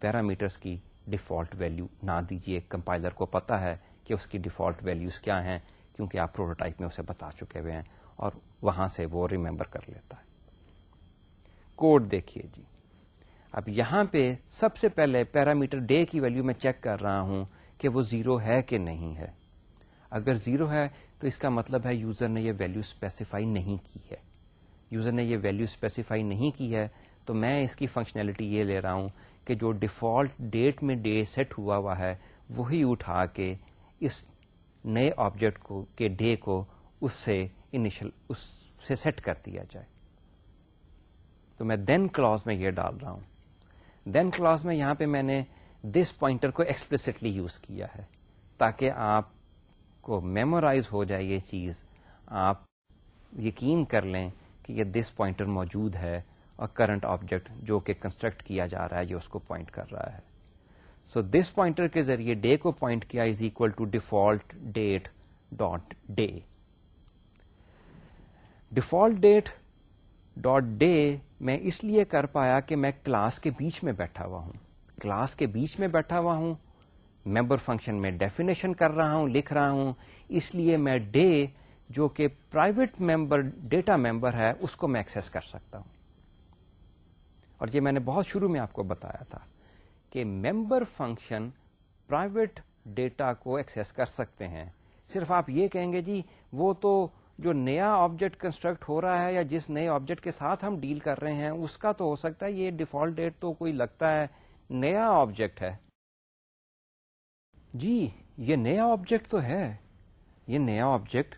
پیرامیٹرز کی ڈیفالٹ ویلیو نہ دیجیے. کمپائلر کو پتا ہے کہ اس کی ڈیفالٹ ویلیوز کیا ہیں, کیونکہ آپ پروٹوٹائپ میں اسے بتا چکے ہوئے ہیں, اور وہاں سے وہ ریممبر کر لیتا ہے. کوڈ دیکھیے جی. اب یہاں پہ سب سے پہلے پیرامیٹر ڈے کی ویلیو میں چیک کر رہا ہوں کہ وہ 0 ہے کہ نہیں ہے. اگر 0 ہے تو اس کا مطلب ہے یوزر نے یہ ویلیو اسپیسیفائی نہیں کی ہے. یوزر نے یہ ویلیو اسپیسیفائی نہیں کی ہے, تو میں اس کی فنکشنلٹی یہ لے رہا ہوں کہ جو ڈیفالٹ ڈیٹ میں ڈے سیٹ ہوا ہوا ہے وہی اٹھا کے اس نئے آبجیکٹ کو کے ڈے کو اس سے سیٹ کر دیا جائے. تو میں دین کلاز میں یہ ڈال رہا ہوں. دین کلاز میں یہاں پہ میں نے دس پوائنٹر کو ایکسپلسٹلی یوز کیا ہے تاکہ آپ کو میمورائز ہو جائے یہ چیز, آپ یقین کر لیں کہ یہ دس پوائنٹر موجود ہے اور کرنٹ آبجیکٹ جو کہ کنسٹرکٹ کیا جا رہا ہے یہ اس کو پوائنٹ کر رہا ہے. سو دس پوائنٹر کے ذریعے ڈے کو پوائنٹ کیا is equal to default date dot day. Default date dot day میں اس لیے کر پایا کہ میں کلاس کے بیچ میں بیٹھا ہوا ہوں. کلاس کے بیچ میں بیٹھا ہوا ہوں, ممبر فنکشن میں ڈیفینیشن کر رہا ہوں, لکھ رہا ہوں, اس لیے میں ڈے جو کہ پرائیویٹ ممبر ڈیٹا ممبر ہے اس کو میں ایکسس کر سکتا ہوں. اور یہ میں نے بہت شروع میں آپ کو بتایا تھا کہ ممبر فنکشن پرائیویٹ ڈیٹا کو ایکسس کر سکتے ہیں. صرف آپ یہ کہیں گے جی وہ تو جو نیا آبجیکٹ کنسٹرکٹ ہو رہا ہے یا جس نئے آبجیکٹ کے ساتھ ہم ڈیل کر رہے ہیں اس کا تو ہو سکتا ہے یہ ڈیفالٹ ڈیٹ تو کوئی لگتا ہے نیا آبجیکٹ ہے. جی یہ نیا آبجیکٹ تو ہے, یہ نیا object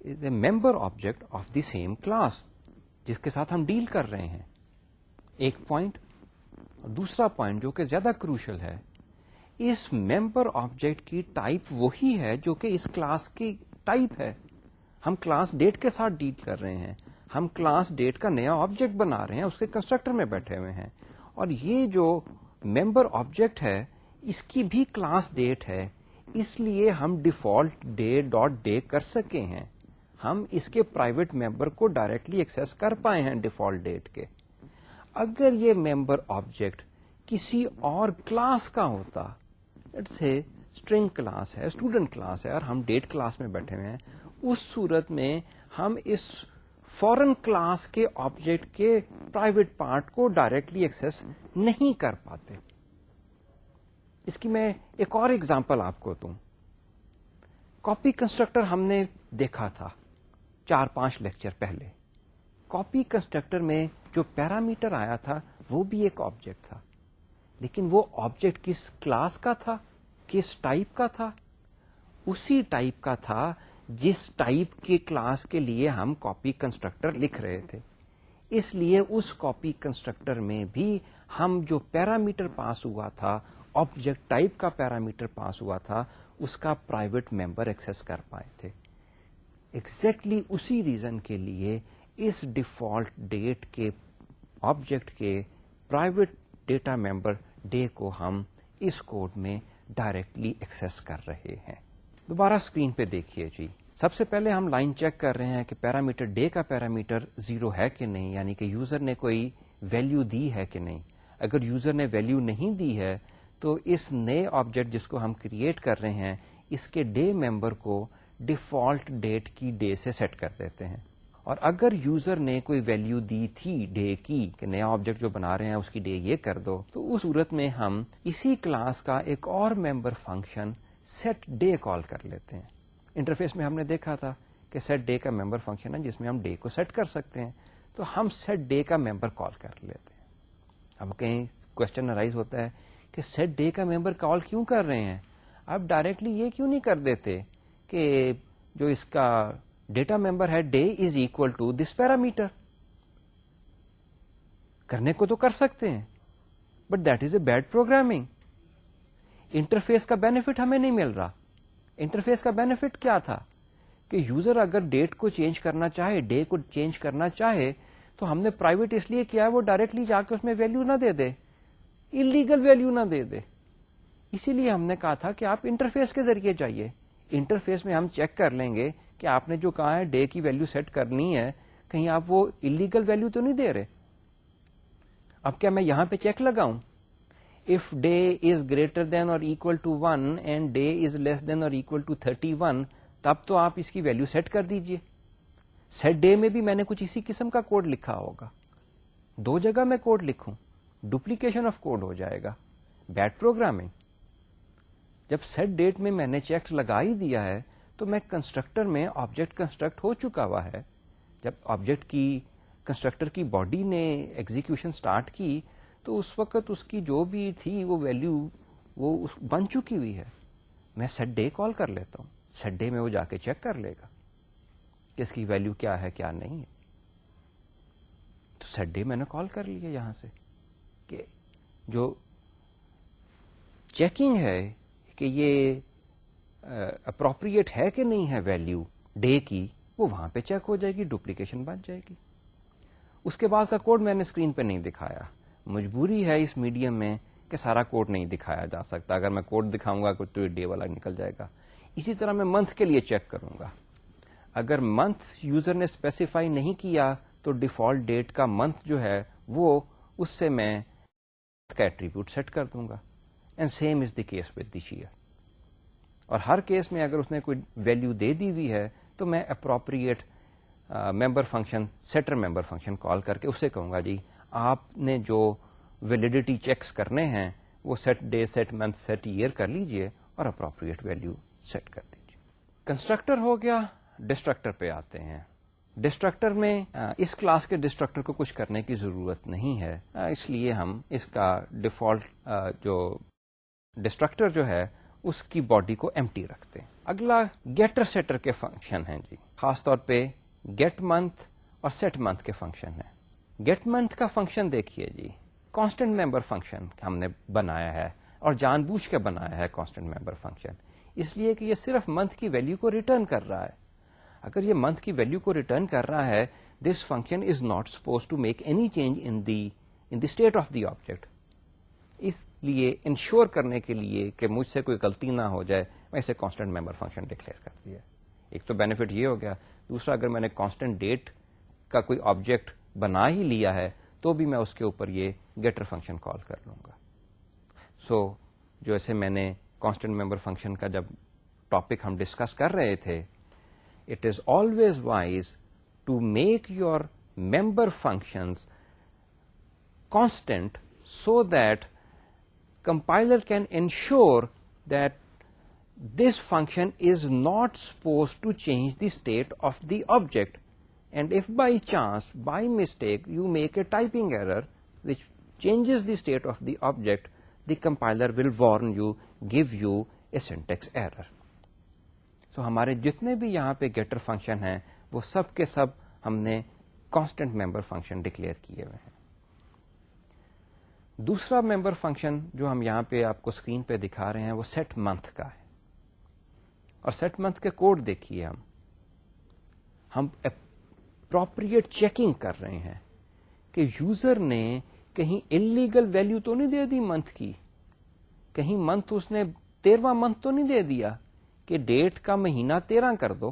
is a member object of the same class جس کے ساتھ ہم ڈیل کر رہے ہیں. ایک پوائنٹ. دوسرا پوائنٹ جو کہ زیادہ کروشل ہے, اس ممبر آبجیکٹ کی ٹائپ وہی ہے جو کہ اس کلاس کی ٹائپ ہے. ہم کلاس ڈیٹ کے ساتھ ڈیل کر رہے ہیں, ہم کلاس ڈیٹ کا نیا آبجیکٹ بنا رہے ہیں, اس کے کنسٹرکٹر میں بیٹھے ہوئے ہیں, اور یہ جو ممبر آبجیکٹ ہے اس کی بھی کلاس ڈیٹ ہے, اس لیے ہم ڈیفالٹ ڈے ڈاٹ ڈے کر سکے ہیں. ہم اس کے پرائیویٹ ممبر کو ڈائریکٹلی ایکسس کر پائے ہیں ڈیفالٹ ڈیٹ کے. اگر یہ ممبر آبجیکٹ کسی اور کلاس کا ہوتا, اسٹرنگ کلاس ہے, اسٹوڈنٹ کلاس ہے, اور ہم ڈیٹ کلاس میں بیٹھے ہوئے ہیں, اس صورت میں ہم اس فورن کلاس کے آبجیکٹ کے پرائیویٹ پارٹ کو ڈائریکٹلی ایکسس نہیں کر پاتے. اس کی میں ایک اور ایگزامپل آپ کو دوں. کاپی کنسٹرکٹر ہم نے دیکھا تھا 4-5 لیکچر پہلے. کاپی کنسٹرکٹر میں جو پیرامیٹر آیا تھا وہ بھی ایک آبجیکٹ تھا, لیکن وہ آبجیکٹ کس کلاس کا تھا, کس ٹائپ کا تھا؟ اسی ٹائپ کا تھا جس ٹائپ کے کلاس کے لیے ہم کاپی کنسٹرکٹر لکھ رہے تھے. اس لیے اس کاپی کنسٹرکٹر میں بھی ہم جو پیرامیٹر پاس ہوا تھا, آبجیکٹ ٹائپ کا پیرامیٹر پاس ہوا تھا, اس کا پرائیویٹ ممبر ایکسس کر پائے تھے. ایگزیکٹلی اسی ریزن کے لیے اس ڈیفالٹ ڈیٹ کے آبجیکٹ کے پرائیویٹ ڈیٹا ممبر ڈے کو ہم اس کوڈ میں ڈائریکٹلی ایکسس کر رہے ہیں. دوبارہ اسکرین پہ دیکھیے جی. سب سے پہلے ہم لائن چیک کر رہے ہیں کہ پیرامیٹر ڈے کا پیرامیٹر 0 ہے کہ نہیں, یعنی کہ یوزر نے کوئی ویلیو دی ہے کہ نہیں. اگر یوزر نے ویلیو نہیں دی ہے تو اس نئے آبجیکٹ جس کو ہم کریٹ کر رہے ہیں اس کے ڈے ممبر کو ڈیفالٹ ڈیٹ کی ڈے سے سیٹ کر دیتے ہیں. اور اگر یوزر نے کوئی ویلیو دی تھی ڈے کی کہ نیا آبجیکٹ جو بنا رہے ہیں اس کی ڈے یہ کر دو, تو اس صورت میں ہم اسی کلاس کا ایک اور ممبر فنکشن سیٹ ڈے کال کر لیتے ہیں. انٹرفیس میں ہم نے دیکھا تھا کہ سیٹ ڈے کا ممبر فنکشن ہے جس میں ہم ڈے کو سیٹ کر سکتے ہیں, تو ہم سیٹ ڈے کا ممبر کال کر لیتے ہیں. اب کہیں کوشچن ارائز ہوتا ہے کہ سیٹ ڈے کا ممبر کال کیوں کر رہے ہیں, اب ڈائریکٹلی یہ کیوں نہیں کر دیتے کہ جو اس کا ڈیٹا ممبر ہے day is equal to this parameter. کرنے کو تو کر سکتے ہیں, but that is a bad programming. Interface کا بینیفٹ ہمیں نہیں مل رہا. انٹرفیس کا بینیفٹ کیا تھا کہ یوزر اگر ڈیٹ کو چینج کرنا چاہے, ڈے کو چینج کرنا چاہے, تو ہم نے پرائیویٹ اس لیے کیا ہے وہ ڈائریکٹلی جا کے اس میں ویلیو نہ دے دے, انلیگل ویلیو نہ دے دے. اسی لیے ہم نے کہا تھا کہ آپ انٹرفیس کے ذریعے جائیے. انٹرفیس میں ہم چیک کر لیں گے کہ آپ نے جو کہا ہے ڈے کی ویلیو سیٹ کرنی ہے, کہیں آپ وہ انلیگل ویلیو تو نہیں دے رہے. اب کیا میں یہاں پہ چیک لگاؤں, if day is greater than or equal to 1 and day is less than or equal to 31, تب تو آپ اس کی ویلیو سیٹ کر دیجئے. سیٹ ڈے میں بھی میں نے کچھ اسی قسم کا کوڈ لکھا ہوگا. 2 جگہ میں کوڈ لکھوں, ڈپلیکیشن آف کوڈ ہو جائے گا, بیڈ پروگرامنگ. جب سیٹ ڈیٹ میں نے چیک لگا ہی دیا ہے تو میں کنسٹرکٹر میں آبجیکٹ کنسٹرکٹ ہو چکا ہوا ہے. جب آبجیکٹ کی کنسٹرکٹر کی باڈی نے ایگزیکیوشن سٹارٹ کی تو اس وقت اس کی جو بھی تھی وہ ویلیو وہ بن چکی ہوئی ہے. میں سیٹ ڈے کال کر لیتا ہوں, سیٹ ڈے میں وہ جا کے چیک کر لے گا کہ اس کی ویلیو کیا ہے کیا نہیں ہے. تو سیٹ ڈے میں نے کال کر لیا یہاں سے کہ جو چیکنگ ہے کہ یہ اپروپریٹ ہے کہ نہیں ہے ویلیو ڈے کی, وہ وہاں پہ چیک ہو جائے گی, ڈپلیکیشن بن جائے گی. اس کے بعد کا کوڈ میں نے اسکرین پہ نہیں دکھایا. مجبوری ہے اس میڈیم میں کہ سارا کوڈ نہیں دکھایا جا سکتا. اگر میں کوڈ دکھاؤں گا تو ڈے والا نکل جائے گا. اسی طرح میں منتھ کے لیے چیک کروں گا. اگر منتھ یوزر نے اسپیسیفائی نہیں کیا تو ڈیفالٹ ڈیٹ کا منتھ جو ہے وہ اس سے میں کا ایٹریبیوٹ سیٹ کر دوں گا. And same is the case with the share. اور ہر کیس میں اگر اس نے کوئی ویلیو دے دی ہوئی ہے تو میں appropriate member function seater member function call کر کے اس سے کہوں گا جی آپ نے جو ویلیڈیٹی چیکس کرنے ہیں وہ set day set month set year کر لیجئے اور اپروپریٹ ویلیو سیٹ کر دیجیے. کنسٹرکٹر ہو گیا. ڈسٹرکٹر پہ آتے ہیں. ڈسٹرکٹر میں اس کلاس کے ڈسٹرکٹر کو کچھ کرنے کی ضرورت نہیں ہے, اس لیے ہم اس کا ڈیفالٹ جو ڈسٹرکٹر جو ہے اس کی باڈی کو ایمٹی رکھتے ہیں. اگلا گیٹر سیٹر کے فنکشن ہیں جی, خاص طور پہ گیٹ منتھ اور سیٹ منتھ کے فنکشن ہیں. گیٹ منتھ کا فنکشن دیکھیے جی, کانسٹنٹ ممبر فنکشن ہم نے بنایا ہے اور جان بوجھ کے بنایا ہے کانسٹنٹ ممبر فنکشن, اس لیے کہ یہ صرف منتھ کی ویلیو کو ریٹرن کر رہا ہے. اگر یہ منتھ کی ویلیو کو ریٹرن کر رہا ہے, this function is not suppose to make any change in the state of the object. اس لیے انشور کرنے کے لیے کہ مجھ سے کوئی غلطی نہ ہو جائے, میں اسے کانسٹنٹ ممبر فنکشن ڈکلیئر کر دیا. ایک تو بینیفٹ یہ ہو گیا. دوسرا, اگر میں نے کانسٹنٹ ڈیٹ کا کوئی آبجیکٹ بنا ہی لیا ہے تو بھی میں اس کے اوپر یہ گیٹر فنکشن کال کر لوں گا. سو جو ایسے میں نے کانسٹنٹ ممبر فنکشن کا جب ٹاپک ہم ڈسکس کر رہے تھے, it is always wise to make your member functions constant so that compiler can ensure that this function is not supposed to change the state of the object, and if by chance, by mistake, you make a typing error which changes the state of the object, the compiler will warn you, give you a syntax error. So ہمارے جتنے بھی یہاں پہ getter function ہیں وہ سب کے سب ہم نے کانسٹنٹ ممبر فنکشن ڈکلیئر کیے ہوئے ہیں. دوسرا ممبر فنکشن جو ہم یہاں پہ آپ کو اسکرین پہ دکھا رہے ہیں وہ سیٹ منتھ کا ہے. اور سیٹ منتھ کے کوڈ دیکھیے, ہم اپروپریٹ چیکنگ کر رہے ہیں کہ یوزر نے کہیں انلیگل ویلیو تو نہیں دے دی منتھ کی, کہیں منتھ اس نے 13واں منتھ تو نہیں دے دیا کہ ڈیٹ کا مہینہ 13 کر دو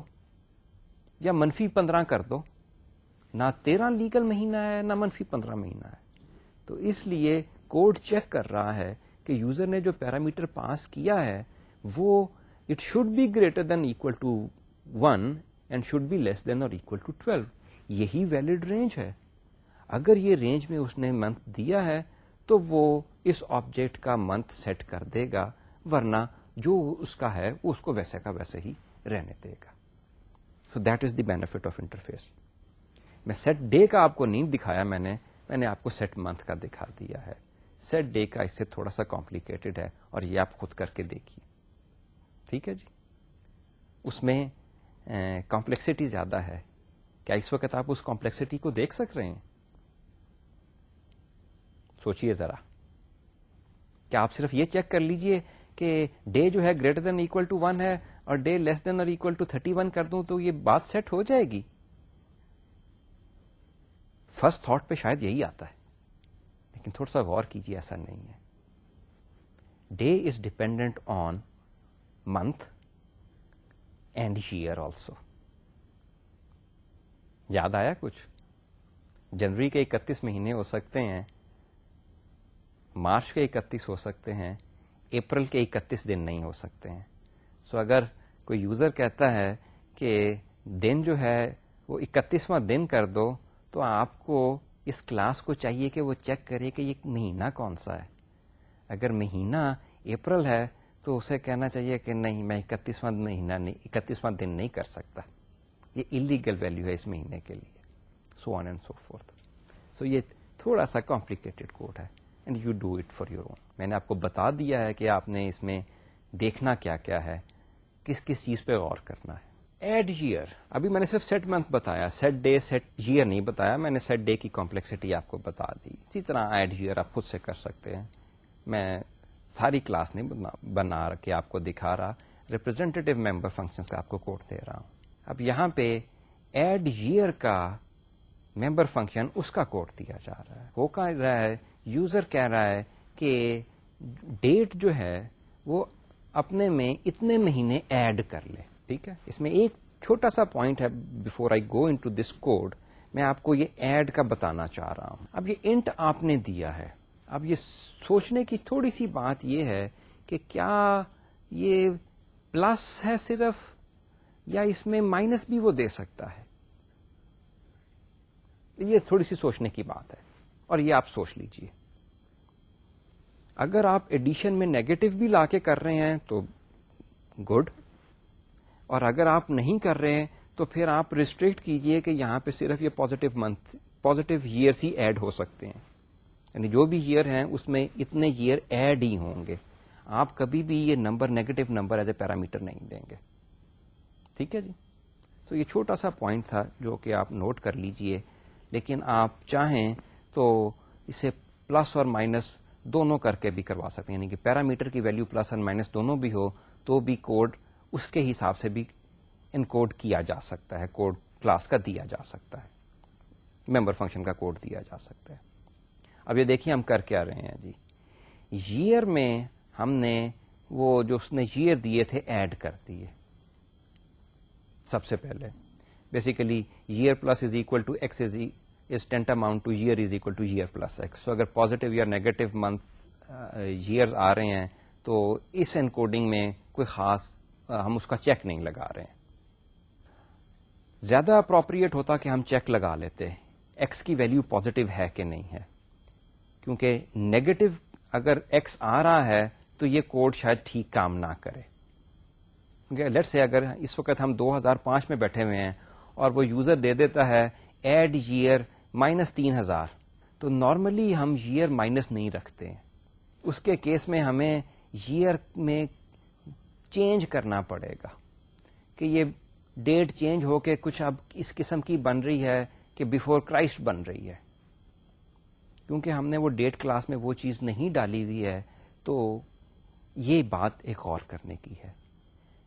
یا -15 کر دو. نہ 13 لیگل مہینہ ہے نہ -15 مہینہ ہے. تو اس لیے کوڈ چیک کر رہا ہے کہ یوزر نے جو پیرامیٹر پاس کیا ہے وہ it should be greater than equal to 1 and should be less than or equal to 12. یہی ویلڈ رینج ہے. اگر یہ رینج میں اس نے منتھ دیا ہے تو وہ اس آبجیکٹ کا منتھ سیٹ کر دے گا, ورنہ جو اس کا ہے وہ اس کو ویسے کا ویسے ہی رہنے دے گا. So that is the benefit of interface. میں سیٹ ڈے کا آپ کو نہیں دکھایا, میں نے آپ کو سیٹ منتھ کا دکھا دیا ہے. سیٹ ڈے کا اس سے تھوڑا سا کمپلیکیٹڈ ہے اور یہ آپ خود کر کے دیکھیے. ٹھیک ہے جی, اس میں کمپلیکسٹی زیادہ ہے. کیا اس وقت آپ اس کمپلیکسٹی کو دیکھ سک رہے ہیں؟ سوچئے ذرا. کیا آپ صرف یہ چیک کر لیجئے کہ ڈے جو ہے گریٹر دین اکول ٹو 1 ہے اور day less than or equal to 31 کر دوں تو یہ بات سیٹ ہو جائے گی؟ فرسٹ تھاٹ پہ شاید یہی آتا ہے, لیکن تھوڑا سا غور کیجیے, ایسا نہیں ہے. Day is dependent on month and year also. یاد آیا کچھ؟ جنوری کے 31 مہینے ہو سکتے ہیں, مارچ کے 31 ہو سکتے ہیں, اپریل کے 31 دن نہیں ہو سکتے ہیں. سو اگر کوئی یوزر کہتا ہے کہ دن جو ہے وہ 31واں دن کر دو, تو آپ کو اس کلاس کو چاہیے کہ وہ چیک کرے کہ یہ مہینہ کون سا ہے. اگر مہینہ اپریل ہے تو اسے کہنا چاہیے کہ نہیں, میں 31واں دن نہیں کر سکتا, یہ انلیگل ویلیو ہے اس مہینے کے لیے. سو آن اینڈ سو فورتھ. سو یہ تھوڑا سا کمپلیکیٹڈ کوڈ ہے and you do it for your own. میں نے آپ کو بتا دیا ہے کہ آپ نے اس میں دیکھنا کیا کیا ہے, کس کس چیز پہ غور کرنا ہے. ایڈ ایئر, ابھی میں نے صرف سیٹ منتھ بتایا, سیٹ ڈے سیٹ ایئر نہیں بتایا. میں نے سیٹ ڈے کی کمپلیکسٹی آپ کو بتا دی. اسی طرح ایڈ ایئر آپ خود سے کر سکتے ہیں. میں ساری کلاس نہیں بنا کے آپ کو دکھا رہا, ریپرزینٹیو ممبر فنکشنز کا آپ کو کوڈ دے رہا ہوں. اب یہاں پہ ایڈ ایئر کا ممبر فنکشن اس کا کوڈ دیا جا رہا ہے. وہ کہہ رہا ہے, یوزر کہہ رہا ہے کہ ڈیٹ جو ہے وہ اپنے میں اتنے مہینے ایڈ کر لے. ٹھیک ہے, اس میں ایک چھوٹا سا پوائنٹ ہے, before I go into this code میں آپ کو یہ ایڈ کا بتانا چاہ رہا ہوں. اب یہ انٹ آپ نے دیا ہے, اب یہ سوچنے کی تھوڑی سی بات یہ ہے کہ کیا یہ پلس ہے صرف, یا اس میں مائنس بھی وہ دے سکتا ہے. یہ تھوڑی سی سوچنے کی بات ہے, اور یہ آپ سوچ لیجئے. اگر آپ ایڈیشن میں نیگیٹو بھی لا کے کر رہے ہیں تو گڈ, اور اگر آپ نہیں کر رہے ہیں تو پھر آپ ریسٹرکٹ کیجئے کہ یہاں پہ صرف یہ پازیٹو ایئرس ہی ایڈ ہو سکتے ہیں, یعنی جو بھی ایئر ہیں اس میں اتنے ایئر ایڈ ہی ہوں گے. آپ کبھی بھی یہ number negative number as a parameter نہیں دیں گے. ٹھیک ہے جی. تو یہ چھوٹا سا پوائنٹ تھا جو کہ آپ نوٹ کر لیجئے, لیکن آپ چاہیں تو اسے پلس اور مائنس دونوں کر کے بھی کروا سکتے ہیں, یعنی کہ پیرامیٹر کی ویلیو پلس اور مائنس دونوں بھی ہو تو بھی کوڈ اس کے حساب سے بھی انکوڈ کیا جا سکتا ہے, کوڈ کلاس کا دیا جا سکتا ہے, ممبر فنکشن کا کوڈ دیا جا سکتا ہے. اب یہ دیکھیے ہم کر کیا رہے ہیں جی. ایئر میں ہم نے وہ جو اس نے ایئر دیے تھے ایڈ کر دیے. سب سے پہلے basically year plus is equal to x is tantamount to year is equal to year plus x. تو اگر پازیٹیو یا نیگیٹو منتھس ایئرز آ رہے ہیں تو اس انکوڈنگ میں کوئی خاص ہم اس کا چیک نہیں لگا رہے ہیں. زیادہ اپروپریٹ ہوتا کہ ہم چیک لگا لیتے ایکس کی ویلیو پازیٹیو ہے کہ نہیں ہے, کیونکہ نیگیٹو اگر ایکس آ رہا ہے تو یہ کوڈ شاید ٹھیک کام نہ کرے. لیٹ سے اگر اس وقت ہم 2005 میں بیٹھے ہوئے ہیں اور وہ یوزر دے دیتا ہے ایڈ ایئر -3000, تو نارملی ہم ایئر مائنس نہیں رکھتے. اس کے کیس میں ہمیں ایئر میں چینج کرنا پڑے گا کہ یہ ڈیٹ چینج ہو کے کچھ اب اس قسم کی بن رہی ہے کہ بیفور کرائسٹ بن رہی ہے. کیونکہ ہم نے وہ ڈیٹ کلاس میں وہ چیز نہیں ڈالی ہوئی ہے, تو یہ بات ایک اور کرنے کی ہے.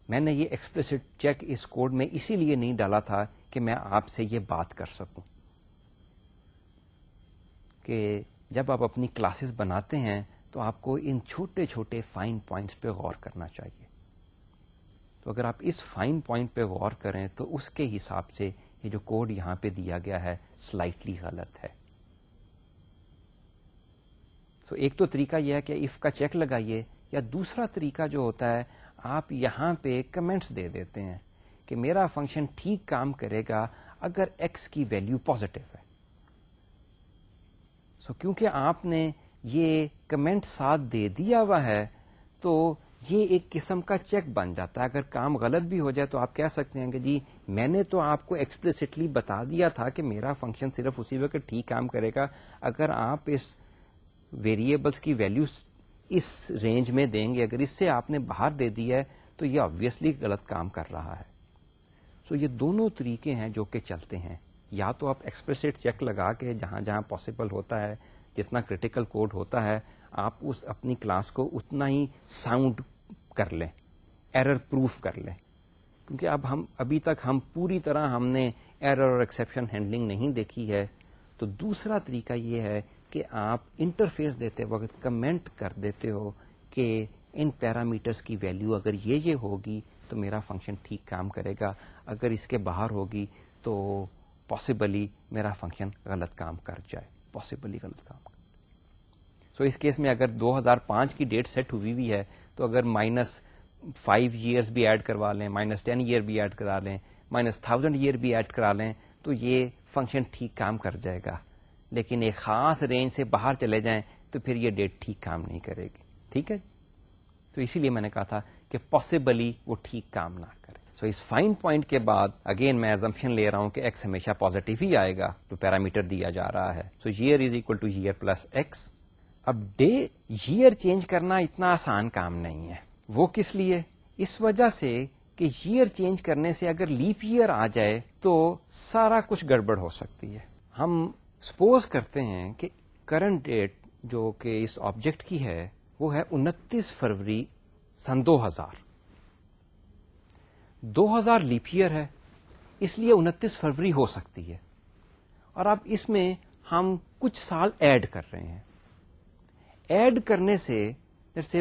میں نے یہ ایکسپلسٹ چیک اس کوڈ میں اسی لیے نہیں ڈالا تھا کہ میں آپ سے یہ بات کر سکوں کہ جب آپ اپنی کلاسز بناتے ہیں تو آپ کو ان چھوٹے چھوٹے فائن پوائنٹس پہ غور کرنا چاہیے. تو اگر آپ اس فائن پوائنٹ پہ غور کریں تو اس کے حساب سے یہ جو کوڈ یہاں پہ دیا گیا ہے سلائٹلی غلط ہے. تو ایک تو طریقہ یہ ہے کہ اف کا چیک لگائیے, یا دوسرا طریقہ جو ہوتا ہے آپ یہاں پہ کمنٹس دے دیتے ہیں کہ میرا فنکشن ٹھیک کام کرے گا اگر ایکس کی ویلیو پازیٹیو ہے. کیونکہ آپ نے یہ کمنٹ ساتھ دے دیا ہوا ہے تو یہ ایک قسم کا چیک بن جاتا ہے. اگر کام غلط بھی ہو جائے تو آپ کہہ سکتے ہیں کہ جی میں نے تو آپ کو ایکسپلسٹلی بتا دیا تھا کہ میرا فنکشن صرف اسی وقت ٹھیک کام کرے گا اگر آپ اس ویریبلس کی ویلیوز اس رینج میں دیں گے. اگر اس سے آپ نے باہر دے دی ہے تو یہ آبویسلی غلط کام کر رہا ہے. یہ دونوں طریقے ہیں جو کہ چلتے ہیں. یا تو آپ ایکسپلسٹ چیک لگا کے جہاں جہاں پاسبل ہوتا ہے, جتنا کریٹیکل کوڈ ہوتا ہے, آپ اس اپنی کلاس کو اتنا ہی ساؤنڈ کر لیں, ایرر پروف کر لیں. کیونکہ اب ابھی تک ہم پوری طرح ہم نے ایرر اور ایکسیپشن ہینڈلنگ نہیں دیکھی ہے. تو دوسرا طریقہ یہ ہے کہ آپ انٹرفیس دیتے وقت کمنٹ کر دیتے ہو کہ ان پیرامیٹرز کی ویلیو اگر یہ ہوگی تو میرا فنکشن ٹھیک کام کرے گا, اگر اس کے باہر ہوگی تو پاسبلی میرا فنکشن غلط کام کر جائے, پاسبلی غلط کام کر. اس کیس میں اگر 2005 کی ڈیٹ سیٹ ہوئی ہوئی ہے تو اگر -5 ایئرز بھی ایڈ کروا لیں, -10 ایئر بھی ایڈ کرا لیں, -1000 ایئر بھی ایڈ کرا لیں تو یہ فنکشن ٹھیک کام کر جائے گا. لیکن ایک خاص رینج سے باہر چلے جائیں تو پھر یہ ڈیٹ ٹھیک کام نہیں کرے گی. ٹھیک ہے, تو اسی لیے میں نے کہا تھا کہ پاسبلی وہ ٹھیک کام نہ کرے. اس فائن پوائنٹ کے بعد اگین میں ایزمپشن لے رہا ہوں کہ ایکس ہمیشہ پازیٹیو ہی آئے گا, تو پیرامیٹر دیا جا رہا ہے. Year is equal to year plus x. اب ایئر چینج کرنا اتنا آسان کام نہیں ہے. وہ کس لیے؟ اس وجہ سے کہ ایئر چینج کرنے سے اگر لیپ ایئر آ جائے تو سارا کچھ گڑبڑ ہو سکتی ہے. ہم سپوز کرتے ہیں کہ کرنٹ ڈیٹ جو کہ اس آبجیکٹ کی ہے وہ ہے 29 فروری سن 2000 لیپ ایئر ہے, اس لیے 29 فروری ہو سکتی ہے. اور اب اس میں ہم کچھ سال ایڈ کر رہے ہیں. ایڈ کرنے سے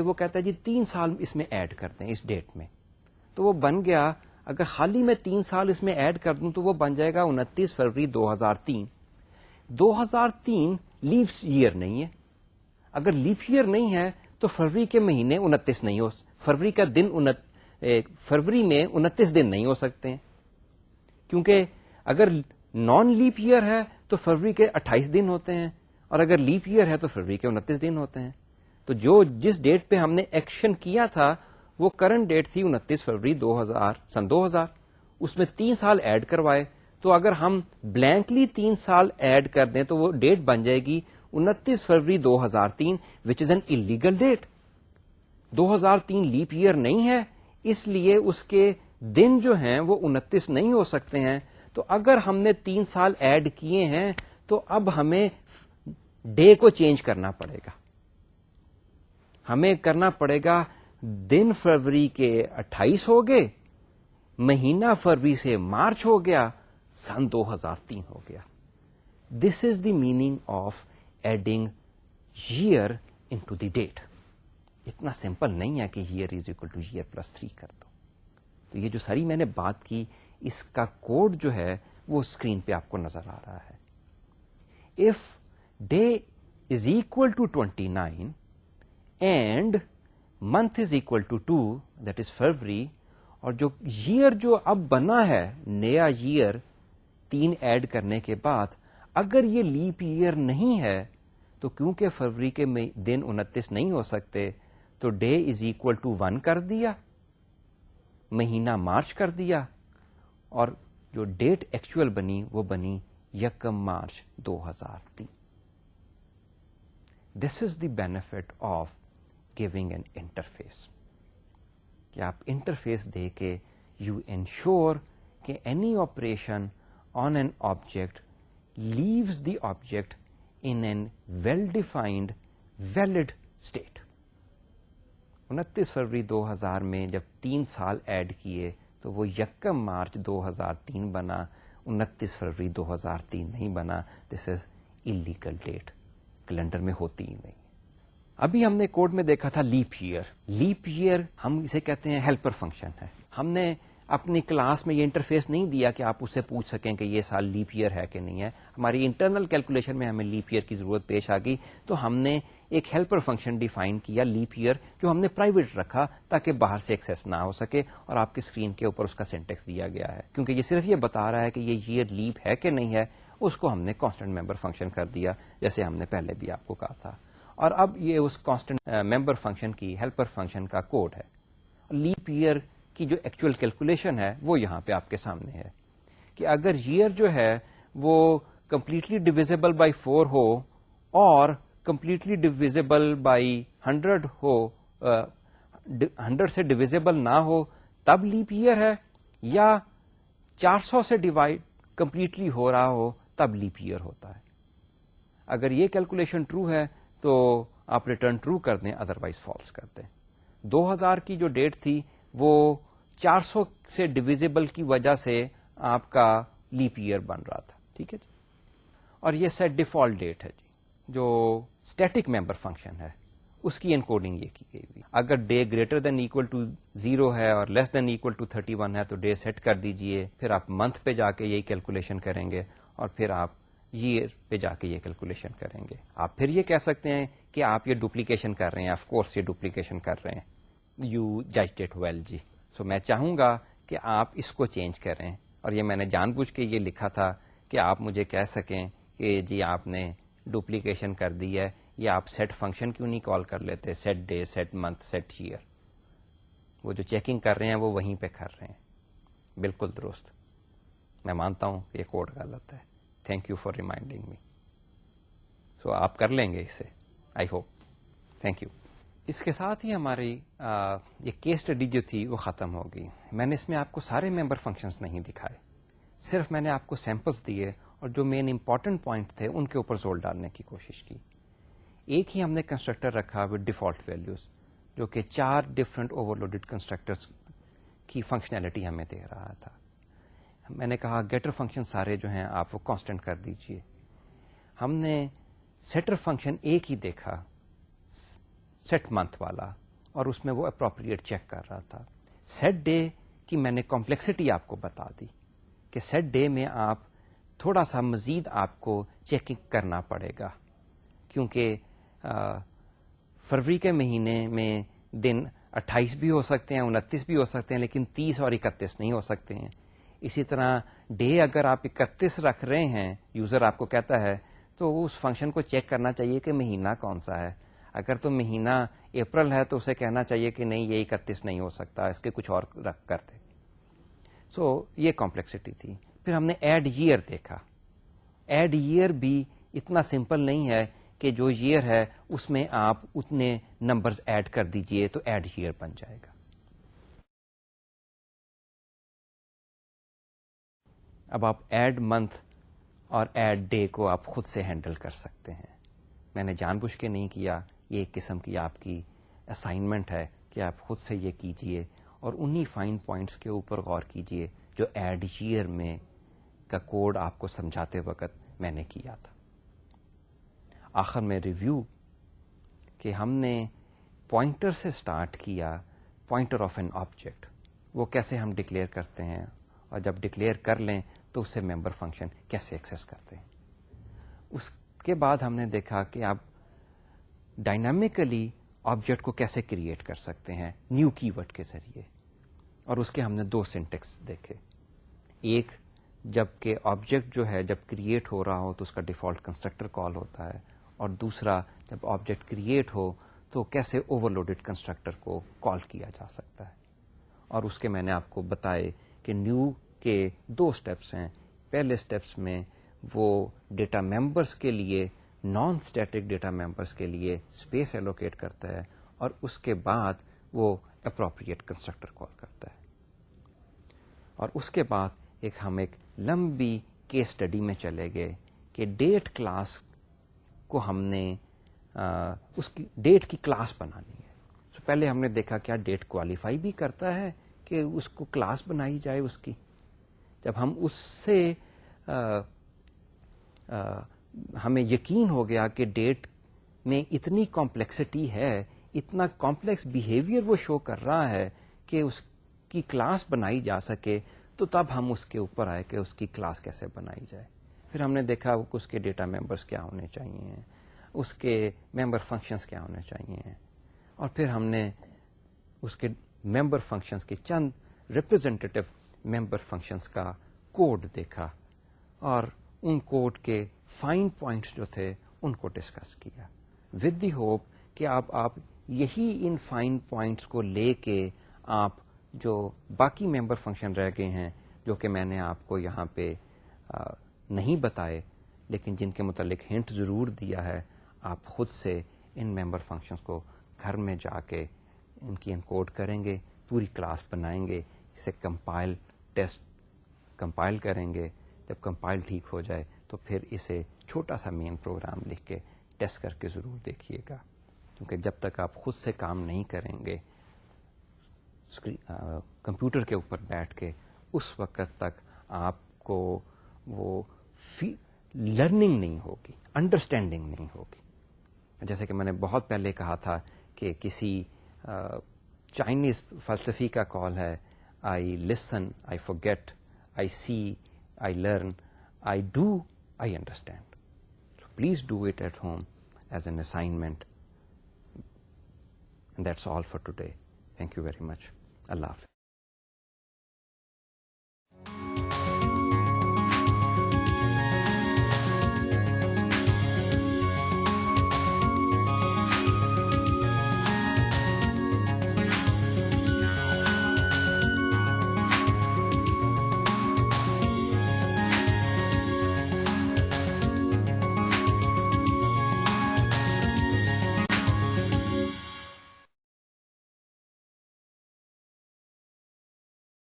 وہ کہتا ہے جی 3 سال اس میں ایڈ کرتے ہیں اس ڈیٹ میں, تو وہ بن گیا. اگر خالی میں 3 سال اس میں ایڈ کر دوں تو وہ بن جائے گا 29 فروری 2003. 2003 لیپ ایئر نہیں ہے. اگر لیپ ایئر نہیں ہے تو فروری کے مہینے 29 نہیں ہو, فروری کا دن فروری میں 29 دن نہیں ہو سکتے ہیں, کیونکہ اگر نان لیپ ایئر ہے تو فروری کے 28 دن ہوتے ہیں, اور اگر لیپ ایئر ہے تو فروری کے 29 دن ہوتے ہیں. تو جس ڈیٹ پہ ہم نے ایکشن کیا تھا وہ کرنٹ ڈیٹ تھی 29 فروری 2000. اس میں 3 سال ایڈ کروائے, تو اگر ہم بلینکلی 3 سال ایڈ کر دیں تو وہ ڈیٹ بن جائے گی 29 فروری 2003 which is an illegal date. 2003 leap year نہیں ہے، اس لیے اس کے دن جو ہیں وہ 29 نہیں ہو سکتے ہیں. تو اگر ہم نے 3 سال ایڈ کیے ہیں تو اب ہمیں ڈے کو چینج کرنا پڑے گا. ہمیں کرنا پڑے گا دن فروری کے 28 ہو گئے، مہینہ فروری سے مارچ ہو گیا، سن 2003 ہو گیا. This is the meaning of adding year into the date. اتنا سمپل نہیں ہے کہ year is equal to year plus 3 کر دو. تو یہ جو ساری میں نے بات کی، اس کا کوڈ جو ہے وہ اسکرین پہ آپ کو نظر آ رہا ہے. If day is equal to 29 and month is equal to 2, that is February, اور جو year جو اب بنا ہے نیا year 3 ایڈ کرنے کے بعد، اگر یہ لیپ ایئر نہیں ہے تو کیونکہ فروری کے دن 29 نہیں ہو سکتے تو ڈے از اکول ٹو 1 کر دیا، مہینہ مارچ کر دیا، اور جو ڈیٹ ایکچوئل بنی وہ بنی 1 مارچ 2003. This is the benefit of giving an interface, کہ آپ انٹرفیس دے کے یو انشور کہ any operation on an object leaves the object in an well-defined, valid state. 29 فروری 2000 میں جب 3 سال ایڈ کیے تو وہ 1 مارچ 2003 بنا، 29 فروری 2003 نہیں بنا. دس از illegal date، کیلنڈر میں ہوتی ہی نہیں. ابھی ہم نے کوڈ میں دیکھا تھا لیپ ایئر. لیپ ایئر ہم اسے کہتے ہیں ہیلپر فنکشن ہے. ہم نے اپنی کلاس میں یہ انٹرفیس نہیں دیا کہ آپ اس سے پوچھ سکیں کہ یہ سال لیپ ایئر ہے کہ نہیں ہے. ہماری انٹرنل کیلکولیشن میں ہمیں لیپ ایئر کی ضرورت پیش آ گئی تو ہم نے ایک ہیلپر فنکشن ڈیفائن کیا لیپ ایئر، جو ہم نے پرائیویٹ رکھا تاکہ باہر سے ایکسیس نہ ہو سکے، اور آپ کی اسکرین کے اوپر اس کا سینٹیکس دیا گیا ہے. کیونکہ یہ صرف یہ بتا رہا ہے کہ یہ ایئر لیپ ہے کہ نہیں ہے، اس کو ہم نے کانسٹنٹ ممبر فنکشن کر دیا، جیسے ہم نے پہلے بھی آپ کو کہا تھا. اور اب یہ اس کانسٹنٹ ممبر فنکشن کی ہیلپر فنکشن کا کوڈ ہے. لیپ ایئر کی جو ایکچوئل کیلکولیشن ہے وہ یہاں پہ آپ کے سامنے ہے کہ اگر ایئر جو ہے وہ کمپلیٹلی ڈویزیبل بائی 4 ہو اور کمپلیٹلی ڈویزیبل بائی 100 ہو، 100 سے ڈویزیبل نہ ہو تب لیپ ایئر ہے، یا 400 سے ڈیوائڈ کمپلیٹلی ہو رہا ہو تب لیپ ایئر ہوتا ہے. اگر یہ کیلکولیشن ٹرو ہے تو آپ ریٹرن ٹرو کر دیں، ادروائز فالس کر دیں. 2000 کی جو ڈیٹ تھی وہ 400 سے ڈویزیبل کی وجہ سے آپ کا لیپ ایئر بن رہا تھا. ٹھیک ہے جی. اور یہ سیٹ ڈیفالٹ ڈیٹ ہے جی، جو اسٹیٹک ممبر فنکشن ہے اس کی انکوڈنگ یہ کی گئی ہوئی. اگر day greater than equal to 0 ہے اور لیس دین اکول ٹو 31 ہے تو ڈے سیٹ کر دیجئے، پھر آپ منتھ پہ جا کے یہی کیلکولیشن کریں گے اور پھر آپ ایئر پہ جا کے یہ کیلکولیشن کریں گے. آپ پھر یہ کہہ سکتے ہیں کہ آپ یہ ڈپلیکیشن کر رہے ہیں. آف کورس یہ ڈپلیکیشن کر رہے ہیں. یو ججڈ اٹ ویل جی. سو میں چاہوں گا کہ آپ اس کو چینج کریں، اور یہ میں نے جان بوجھ کے یہ لکھا تھا کہ آپ مجھے کہہ سکیں کہ جی آپ نے ڈپلیکیشن کر دی ہے، یا آپ سیٹ فنکشن کیوں نہیں کال کر لیتے، set day, set month, set year. وہ جو چیکنگ کر رہے ہیں وہ وہیں پہ کر رہے ہیں. بالکل درست. میں مانتا ہوں یہ کوڈ غلط ہے. Thank you for reminding me. So آپ کر لیں گے اسے، آئی ہوپ. Thank you. اس کے ساتھ ہی ہماری یہ کیس اسٹڈی جو تھی وہ ختم ہو گئی. میں نے اس میں آپ کو سارے ممبر فنکشنز نہیں دکھائے، صرف میں نے آپ کو سیمپلز دیے اور جو مین امپورٹنٹ پوائنٹ تھے ان کے اوپر زور ڈالنے کی کوشش کی. ایک ہی ہم نے کنسٹرکٹر رکھا ود ڈیفالٹ ویلیوز، جو کہ 4 ڈفرنٹ اوور لوڈیڈ کنسٹرکٹرز کی فنکشنلٹی ہمیں دے رہا تھا. میں نے کہا گیٹر فنکشن سارے جو ہیں آپ وہ کانسٹنٹ کر دیجئے. ہم نے سیٹر فنکشن ایک ہی دیکھا، سیٹ منتھ والا، اور اس میں وہ اپروپریٹ چیک کر رہا تھا. سیٹ ڈے کی میں نے کمپلیکسٹی آپ کو بتا دی کہ سیٹ ڈے میں آپ تھوڑا سا مزید آپ کو چیکنگ کرنا پڑے گا، کیونکہ فروری کے مہینے میں دن 28 بھی ہو سکتے ہیں، 29 بھی ہو سکتے ہیں، لیکن 30 اور 31 نہیں ہو سکتے ہیں. اسی طرح ڈے اگر آپ 31 رکھ رہے ہیں، یوزر آپ کو کہتا ہے، تو اس فنکشن کو چیک کرنا چاہیے کہ مہینہ کون سا ہے. اگر تو مہینہ اپریل ہے تو اسے کہنا چاہیے کہ نہیں یہ 31 نہیں ہو سکتا، اس کے کچھ اور رکھ کر دے. سو یہ کمپلیکسٹی تھی. پھر ہم نے ایڈ ایئر دیکھا. ایڈ ایئر بھی اتنا سمپل نہیں ہے کہ جو ایئر ہے اس میں آپ اتنے نمبرز ایڈ کر دیجئے تو ایڈ ایئر بن جائے گا. اب آپ ایڈ منتھ اور ایڈ ڈے کو آپ خود سے ہینڈل کر سکتے ہیں. میں نے جان بوجھ کے نہیں کیا، یہ ایک قسم کی آپ کی اسائنمنٹ ہے کہ آپ خود سے یہ کیجئے اور انہی فائن پوائنٹس کے اوپر غور کیجئے جو ایڈ ایئر میں کا کوڈ آپ کو سمجھاتے وقت میں نے کیا تھا. آخر میں ریویو کہ ہم نے پوائنٹر سے سٹارٹ کیا، پوائنٹر آف این آبجیکٹ، وہ کیسے ہم ڈکلیئر کرتے ہیں اور جب ڈکلیئر کر لیں تو اس سے ممبر فنکشن کیسے ایکسیس کرتے ہیں. اس کے بعد ہم نے دیکھا کہ آپ ڈائنامیکلی آبجیکٹ کو کیسے کریٹ کر سکتے ہیں نیو کی ورڈ کے ذریعے، اور اس کے ہم نے دو سینٹیکس دیکھے. ایک جب کہ آبجیکٹ جو ہے جب کریٹ ہو رہا ہو تو اس کا ڈیفالٹ کنسٹرکٹر کال ہوتا ہے، اور دوسرا جب آبجیکٹ کریٹ ہو تو کیسے اوور لوڈیڈ کنسٹرکٹر کو کال کیا جا سکتا ہے. اور اس کے میں نے آپ کو بتائے کہ نیو کے دو سٹیپس ہیں. پہلے سٹیپس میں وہ ڈیٹا ممبرس کے لیے، نان اسٹیٹک ڈیٹا ممبرس کے لیے اسپیس ایلوکیٹ کرتا ہے، اور اس کے بعد وہ اپروپریٹ کنسٹرکٹر کال کرتا ہے. اور اس کے بعد ہم ایک لمبی کیس اسٹڈی میں چلے گئے کہ ڈیٹ کلاس کو ہم نے اس کی ڈیٹ کی کلاس بنانی ہے. تو پہلے ہم نے دیکھا کیا ڈیٹ کوالیفائی بھی کرتا ہے کہ اس کو کلاس بنائی جائے اس کی. جب ہم اس سے ہمیں یقین ہو گیا کہ ڈیٹ میں اتنی کمپلیکسٹی ہے، اتنا کمپلیکس بیہیویئر وہ شو کر رہا ہے کہ اس کی کلاس بنائی جا سکے، تو تب ہم اس کے اوپر آئے کہ اس کی کلاس کیسے بنائی جائے. پھر ہم نے دیکھا اس کے ڈیٹا ممبرس کیا ہونے چاہیے، اس کے ممبر فنکشنز کیا ہونے چاہیے، اور پھر ہم نے اس کے ممبر فنکشنز کے چند ریپرزینٹیو ممبر فنکشنز کا کوڈ دیکھا، اور ان کوڈ کے فائن پوائنٹس جو تھے ان کو ڈسکس کیا، ود دی ہوپ کہ آپ یہی ان فائن پوائنٹس کو لے کے آپ جو باقی ممبر فنکشن رہ گئے ہیں، جو کہ میں نے آپ کو یہاں پہ نہیں بتائے لیکن جن کے متعلق ہنٹ ضرور دیا ہے، آپ خود سے ان ممبر فنکشنز کو گھر میں جا کے ان کی انکوڈ کریں گے، پوری کلاس بنائیں گے، اسے کمپائل کریں گے. جب کمپائل ٹھیک ہو جائے تو پھر اسے چھوٹا سا مین پروگرام لکھ کے ٹیسٹ کر کے ضرور دیکھیے گا، کیونکہ جب تک آپ خود سے کام نہیں کریں گے کمپیوٹر کے اوپر بیٹھ کے، اس وقت تک آپ کو وہ لرننگ نہیں ہوگی، انڈرسٹینڈنگ نہیں ہوگی. جیسے کہ میں نے بہت پہلے کہا تھا کہ کسی چائنیز فلسفی کا کال ہے، I listen, I forget، I see, I learn, I do, I understand. So please do it at home as an assignment. And that's all for today. Thank you very much. Allah Hafiz.